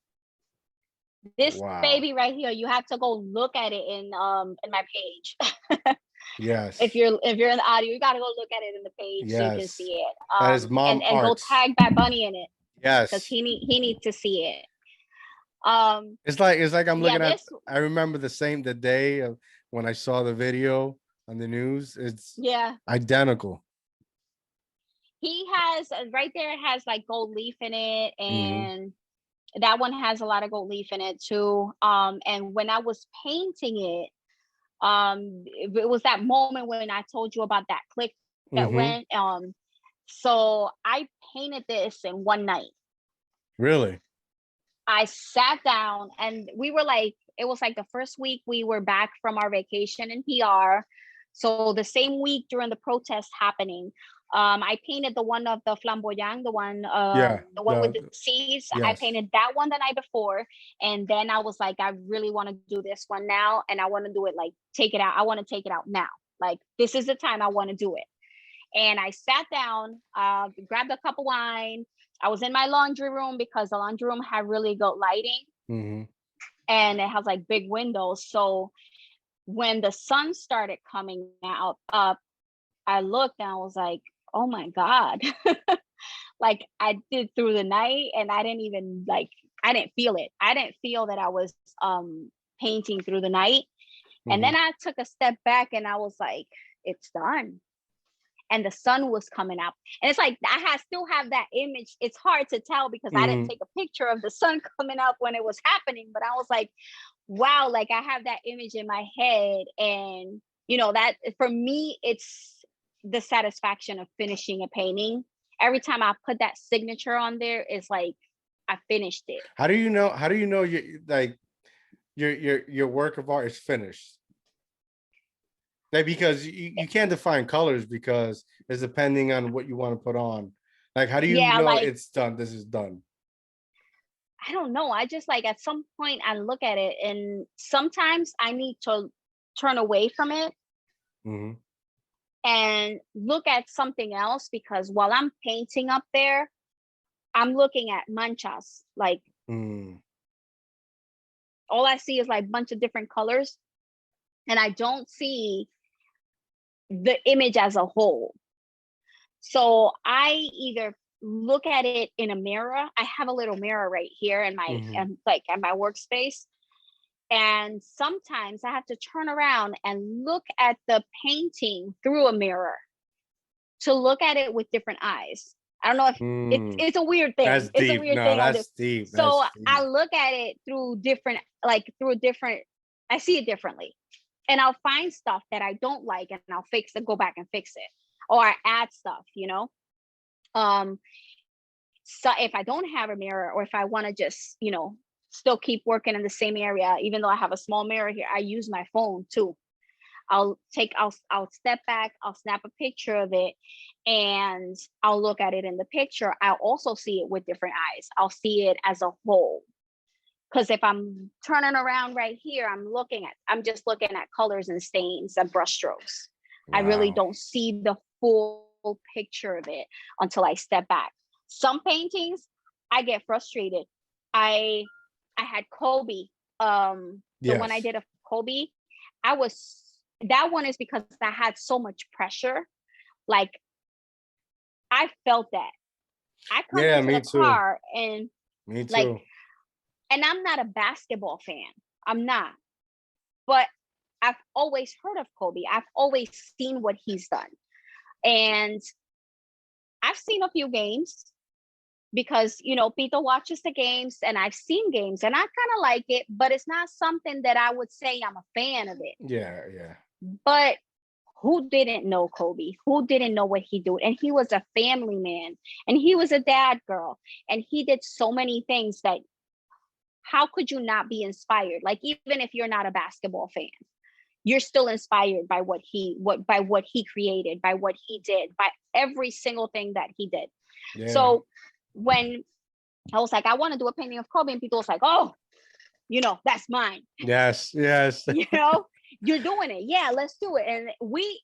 This Wow. baby right here, you have to go look at it in my page. if Yes. you're if you're in the audio, you gotta go look at it in the page so you can Yes. see it. That is And go Arts. tag Bad Bunny in it, because Yes. he needs to see it. Um It's like I'm yeah, looking at, this, I remember the day of when I saw the video on the news. It's yeah, identical. he has right there, it has like gold leaf in it, Hmm. and that one has a lot of gold leaf in it too. And when I was painting it, it was that moment when I told you about that click that Hmm. went. So I painted this in one night. Really? I sat down, and we were like, it was like the first week we were back from our vacation in PR. So the same week during the protest happening, I painted the one of the flamboyant, Yeah. the one with the seeds. I Yes. painted that one the night before, and then I was like, I really want to do this one now, and I want to do it, like, take it out. I want to take it out now. Like, this is the time I want to do it. And I sat down, grabbed a cup of wine. I was in my laundry room because the laundry room had really good lighting, Hmm. and it has like big windows. So when the sun started coming out up, I looked and I was like, oh my God. Like, I did through the night, and I didn't even like, I didn't feel it. I didn't feel that I was painting through the night. And Hmm. then I took a step back and I was like, it's done. And the sun was coming up. And it's like still have that image. It's hard to tell because I didn't Hmm. take a picture of the sun coming up when it was happening, but I was like, wow, like, I have that image in my head. And that for me, it's the satisfaction of finishing a painting. Every time I put that signature on there, it's like I finished it. How do you know? How do you know you like your work of art is finished? Like, because you can't define colors because it's depending on what you want to put on. Like, how do you Yeah, know like it's done? This is done. I don't know. I just like at some point I look at it and sometimes I need to turn away from it Hmm. and look at something else because while I'm painting up there, I'm looking at manchas. Like Mm. all I see is like a bunch of different colors and I don't see the image as a whole. So I either look at it in a mirror. I have a little mirror right here in my Hmm. like at my workspace. And sometimes I have to turn around and look at the painting through a mirror to look at it with different eyes. I don't know if Mm. it's a weird That's thing. It's a deep. weird No, thing I'll do. that's deep. So That's I deep. look at it through different, like through a different, I see it differently. And I'll find stuff that I don't like and I'll fix it, go back and fix it. Or I add stuff, you know? Um, so if I don't have a mirror or if I want to just, still keep working in the same area, even though I have a small mirror here, I use my phone too. I'll step back, I'll snap a picture of it and I'll look at it in the picture. I'll also see it with different eyes. I'll see it as a whole. Because if I'm turning around right here, I'm just looking at colors and stains and brush strokes. I really Wow. don't see the full picture of it until I step back. Some paintings, I get frustrated. I I had Kobe. The one I Yes. did of Kobe, I was that one is because I had so much pressure. Like I felt that. I come Yeah, into me the too. car and Me like, too. and I'm not a basketball fan. I'm not. But I've always heard of Kobe. I've always seen what he's done. And I've seen a few games because, Pito watches the games and I've seen games and I kind of like it, but it's not something that I would say I'm a fan of it. Yeah, yeah. But who didn't know Kobe? Who didn't know what he did? And he was a family man and he was a dad girl and he did so many things that how could you not be inspired? Like even if you're not a basketball fan, you're still inspired by what he created, by what he did, by every single thing that he did. Yeah. So when I was like, I want to do a painting of Kobe, and people was like, oh, that's mine. Yes, yes. you know, you're doing it. Yeah, let's do it. And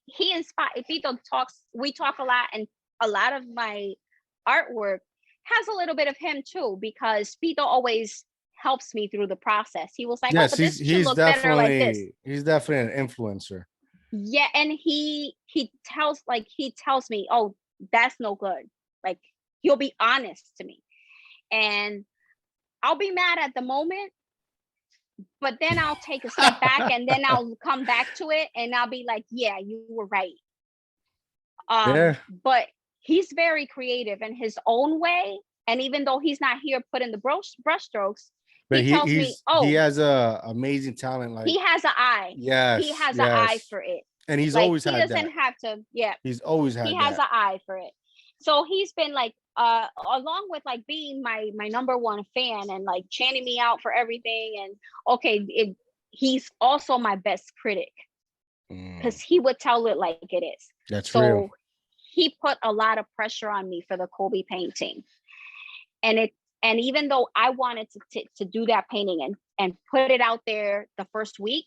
he inspired. Pito talks. We talk a lot, and a lot of my artwork has a little bit of him too, because Pito always helps me through the process. He was like, oh, Yes, but this should look better like this. he's definitely an influencer. Yeah, and he tells me, oh, that's no good. Like he'll be honest to me, and I'll be mad at the moment, but then I'll take a step back and then I'll come back to it and I'll be like, yeah, you were right. Yeah. But he's very creative in his own way, and even though he's not here putting the brush strokes, But he tells me, he oh, has a amazing talent. Like, he has an eye. He yes, has an eye yes. for it. And he's Like always he had doesn't that. have to, yeah, He's always he had has that. an eye for it. So he's been like along with like being my number one fan and like chanting me out for everything. And okay, he's also my best critic because he would tell it like it is. That's real. So he put a lot of pressure on me for the Kobe painting. And even though I wanted to do that painting and put it out there the first week,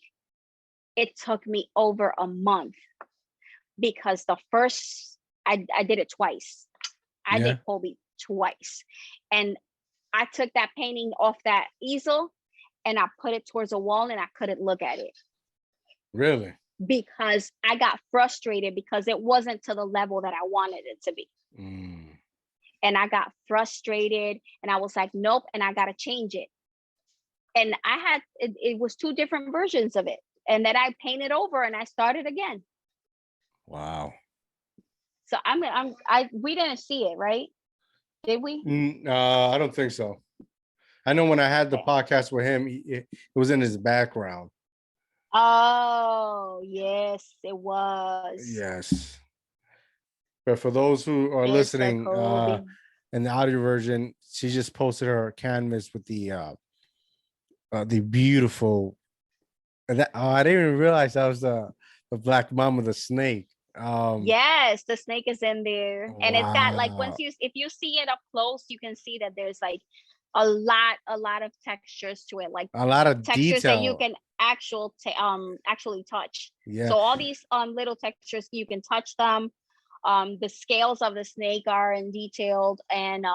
it took me over a month because the first I did it twice. I Yeah. did Kobe twice. And I took that painting off that easel and I put it towards a wall and I couldn't look at it Really? because I got frustrated because it wasn't to the level that I wanted it to be. Mm. And I got frustrated and I was like, nope, and I got to change it. And I had, it was two different versions of it. And then I painted over and I started again. Wow. So we didn't see it, right? Did we? I don't think so. I know when I had the Okay. podcast with him, it was in his background. Oh, yes, it was. Yes. But for those who are Mr. listening, Kobe. in the audio version, she just posted her canvas with the beautiful. And that, I didn't even realize that was the black mama, the snake. Yes, the snake is in there, and it's got like Wow. if you see it up close, you can see that there's like a lot of textures to it, like A lot of textures that you detail. can actually touch. Yeah. So all these little textures, you can touch them. The scales of the snake are in detailed, and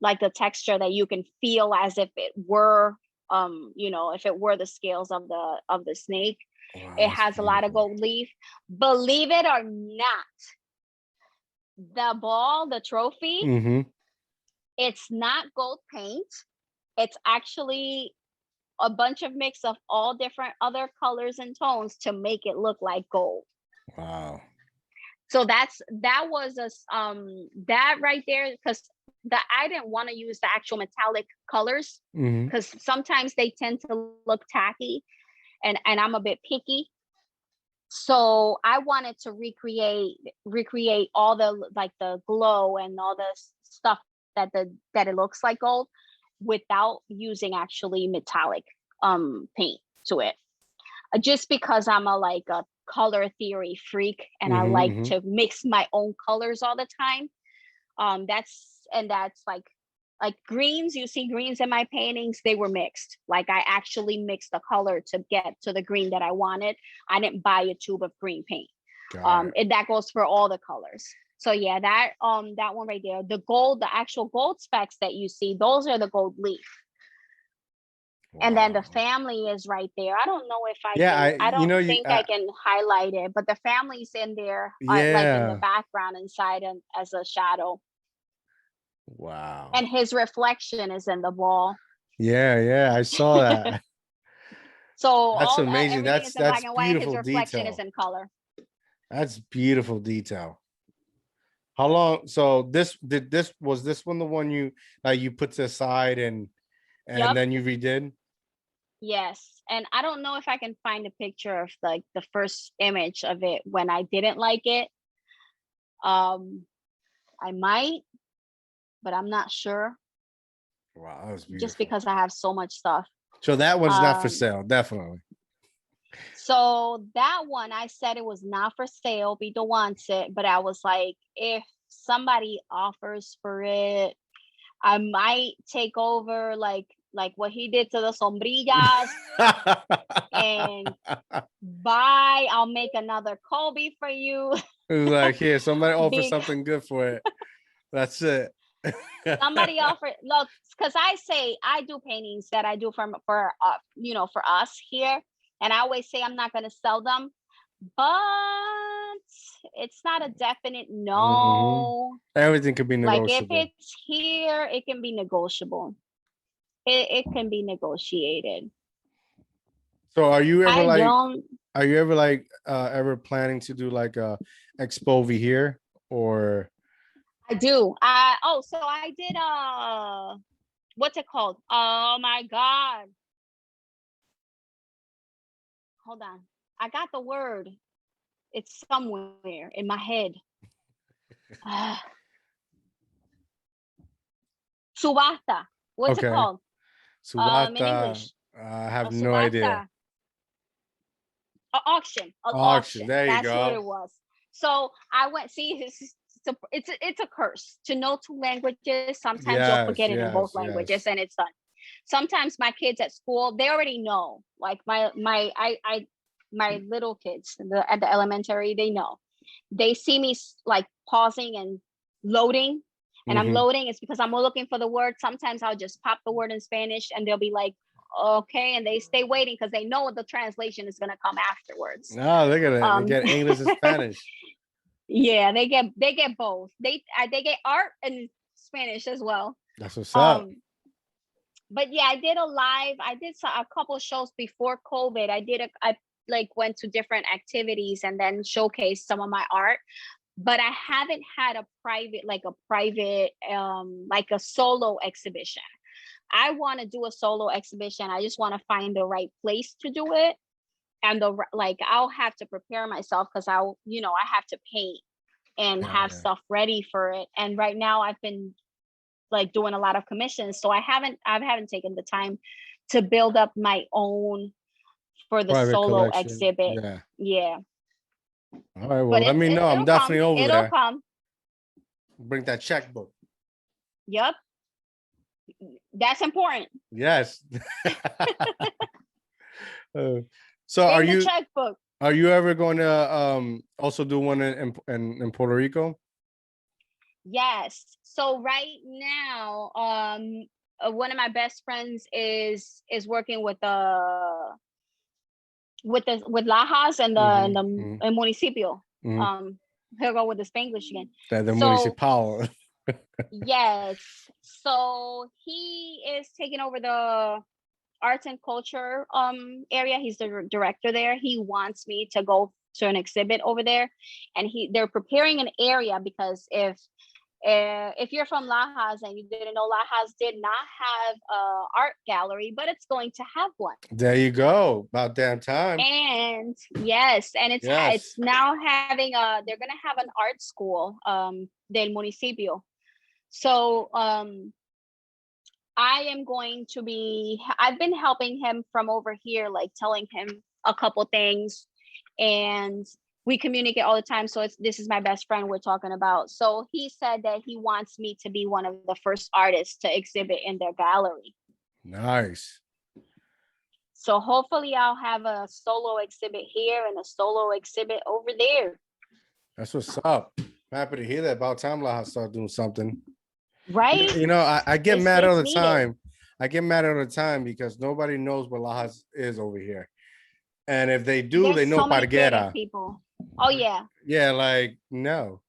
like the texture that you can feel as if it were if it were the scales of the snake. Wow, It that's has a lot of beautiful. gold leaf. Believe it or not, the ball, the trophy, Mm-hmm. it's not gold paint. It's actually a bunch of mix of all different other colors and tones to make it look like gold. Wow. So that was that right there, because that I didn't want to use the actual metallic colors, Mm-hmm. because sometimes they tend to look tacky, and I'm a bit picky. So I wanted to recreate all the like the glow and all the stuff that it looks like gold, without using actually metallic paint to it. Just because I'm a color theory freak, and I Mm-hmm. like Mm-hmm. to mix my own colors all the time. That's like greens. You see greens in my paintings, they were mixed. Like I actually mixed the color to get to the green that I wanted. I didn't buy a tube of green paint. Got it. And that goes for all the colors. So yeah, that one right there, the actual gold specks that you see, those are the gold leaf. And then the Wow. family is right there. I don't know if Yeah, I you don't know, you think I can highlight it, but the family's in there, like in the yeah. background inside, and as a shadow. Wow. And his reflection is in the ball. Yeah, yeah, I saw that. So That's all amazing. everything is in black That's and white, and his beautiful reflection is detail. in color. That's beautiful detail. How long? So this was this one the one you put to the side and Yep. then you redid? Yes. And I don't know if I can find a picture of like the first image of it when I didn't like it. I might, but I'm not sure, Wow, that was just beautiful. because I have so much stuff. So that one's not for Um, sale, definitely. so that one, I said it was not for sale, Vito wants it, but I was like, if somebody offers for it, I might take over like what he did to the sombrillas, and buy. I'll make another Kobe for you. It was like, here, somebody offer Big something good for it. That's it. somebody offer, look, because I say I do paintings that I do for us here, and I always say I'm not going to sell them, but it's not a definite Mhm. no. Everything could be Like if negotiable. it's here, it can be negotiable. It can be negotiated. So I don't. are you ever like ever planning to do like a expo over here or I do. So I did what's it called? Oh my god. Hold on. I got the word. It's somewhere in my head. Subasta. What's it okay. called? In Subata, English. I have A no idea. subasta. Auction. An Auction. auction. There you That's what go. it was. So I went. See, it's a curse to know two languages. Sometimes you'll Yes, forget it in both yes, languages, yes. and it's done. Sometimes my kids at school, they already know. Like my little kids at the elementary, they know. They see me like pausing and loading, and I'm Hmm. loading. It's because I'm looking for the word. Sometimes I'll just pop the word in Spanish, and they'll be like, okay, and they stay waiting because they know the translation is going to come afterwards. Oh, look at it. They um get English and Spanish. yeah, they get both. They get art and Spanish as well. That's what's up. um but yeah, I did a live. I did a couple shows before COVID. I like went to different activities and then showcased some of my art, but I haven't had a private like a solo exhibition. I want to do a solo exhibition. I just want to find the right place to do it. And I'll have to prepare myself, because I have to paint and Yeah, have yeah. stuff ready for it. And right now I've been like doing a lot of commissions, so I haven't taken the time to build up my own for the Private solo collection. exhibit. Yeah. Yeah. All right, well, But let me know. I'm it'll definitely come. over It'll there. come. Bring that checkbook. Yep. That's important. Yes. Uh, so Bring the checkbook. are you ever going to also do one in Puerto Rico? Yes. So right now, one of my best friends is working with with Lajas and the el municipio. He'll go with the Spanglish again. The So municipal. yes. So he is taking over the arts and culture area. He's the director there. He wants me to go to an exhibit over there, and they're preparing an area because if you're from Lajas and you didn't know, Lajas did not have a art gallery, but it's going to have one. There you go. About damn time. And yes, and it's now having they're gonna have an art school del municipio. So I've been helping him from over here, like telling him a couple things, and we communicate all the time. So this is my best friend we're talking about. So he said that he wants me to be one of the first artists to exhibit in their gallery. Nice. So hopefully I'll have a solo exhibit here and a solo exhibit over there. That's what's up. I'm happy to hear that. About time Lajas start doing something. Right? You know, I get mad all the time. I get mad all the time because nobody knows what Lajas is over here. And if they do, they know Parguera. People. Oh, yeah. Yeah, like, no.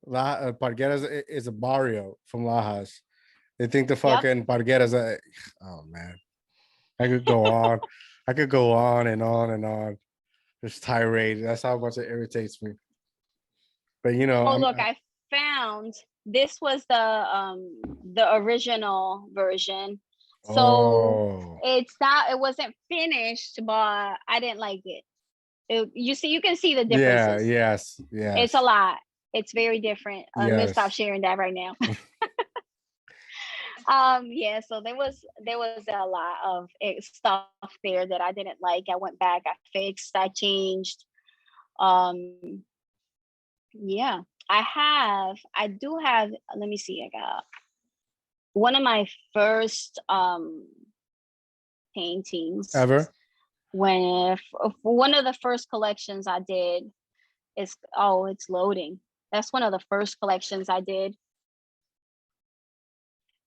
Parguera is a barrio from Lajas. They think the fucking Parguera's a... Oh, man. I could go on. I could go on and on and on. Just tirade. That's how much it irritates me. But, you know... I found... This was the original version. So it wasn't finished, but I didn't like it. You can see the differences. Yeah, yes. It's a lot. It's very different. I'm gonna stop Yes. sharing that right now. Yeah, so there was a lot of stuff there that I didn't like. I went back, I fixed, I changed. Yeah, I do have, let me see, I got one of my first paintings Ever? When one of the first collections I did is, it's loading. That's one of the first collections I did.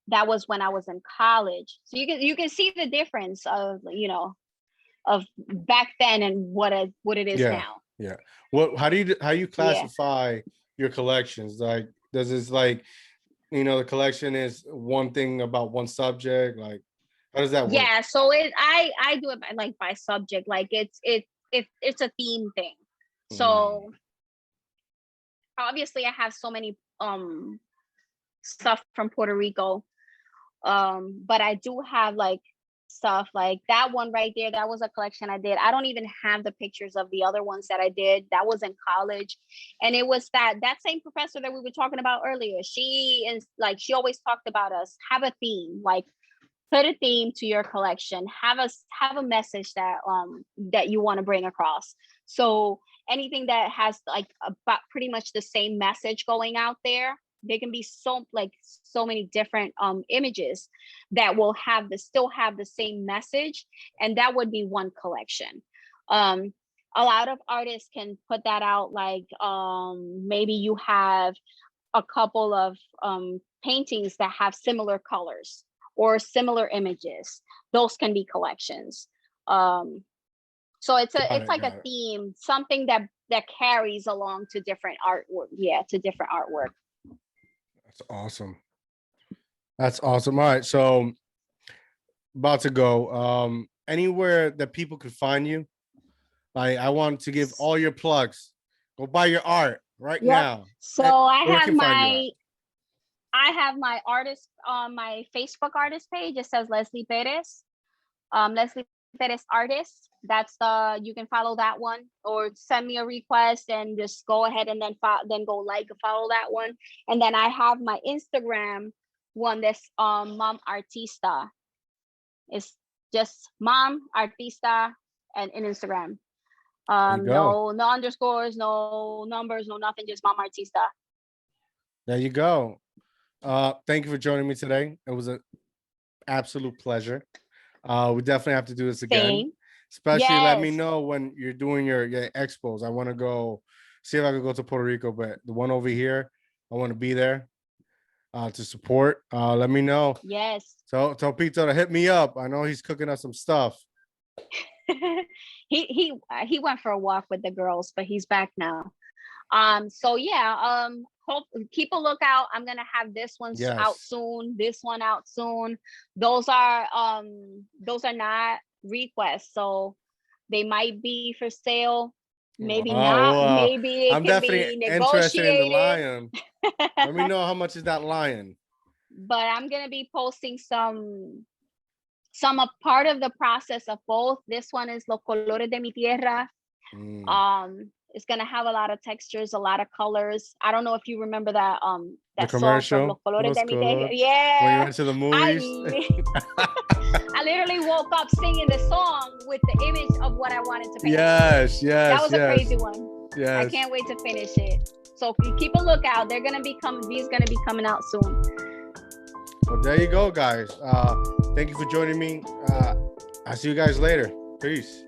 That was when I was in college. So you can see the difference of, of back then and what it is now. Yeah. How you classify your collections? Like, does this like, the collection is one thing about one subject? Like, how does that work? Yeah, so I do it by subject. Like it's a theme thing. So obviously I have so many stuff from Puerto Rico. But I do have like stuff like that one right there. That was a collection I did. I don't even have the pictures of the other ones that I did. That was in college. And it was that same professor that we were talking about earlier. She always talked about us, have a theme, like put a theme to your collection, have a message that you want to bring across. So anything that has like about pretty much the same message going out there, there can be so many different images that will still have the same message, and that would be one collection. A lot of artists can put that out, like maybe you have a couple of paintings that have similar colors or similar images. Those can be collections. So it's like a theme, something that carries along to different artwork. Yeah, to different artwork. That's awesome. That's awesome. All right, so about to go. Anywhere that people could find you. Like, I want to give all your plugs. Go buy your art right now. So I have my artist on my Facebook artist page. It says Leslie Perez. Leslie Perez Artist. That's you can follow that one, or send me a request and just go ahead and then follow that one. And then I have my Instagram one that's Mom Artista. It's just Mom Artista and in Instagram. There you go. No underscores, no numbers, no nothing, just Mama Artista. There you go. Thank you for joining me today. It was an absolute pleasure. We definitely have to do this again. Same. Especially let me Yes. know when you're doing your expos. I want to go see if I could go to Puerto Rico, but the one over here, I want to be there to support. Let me know. Yes. So tell Pito to hit me up. I know he's cooking us some stuff. He went for a walk with the girls, but he's back now. So yeah, hope keep a lookout. I'm gonna have this one out Yes. soon, this one out soon. Those are not requests, so they might be for sale, maybe not. Wow. Maybe it I'm can definitely be interested in the negotiated. lion. Let me know how much is that lion. But I'm gonna be posting some a part of the process of both. This one is Los Colores de mi Tierra. It's gonna have a lot of textures, a lot of colors. I don't know if you remember that The that song from Los commercial. Colores Los de mi Tierra. colores. Yeah. When you went to the movies. I literally woke up singing the song with the image of what I wanted to paint. Yes, yes. That was a crazy one. Yes. I can't wait to finish it. So keep a lookout. They're gonna be coming. These gonna be coming out soon. Well, there you go, guys. Thank you for joining me. I'll see you guys later. Peace.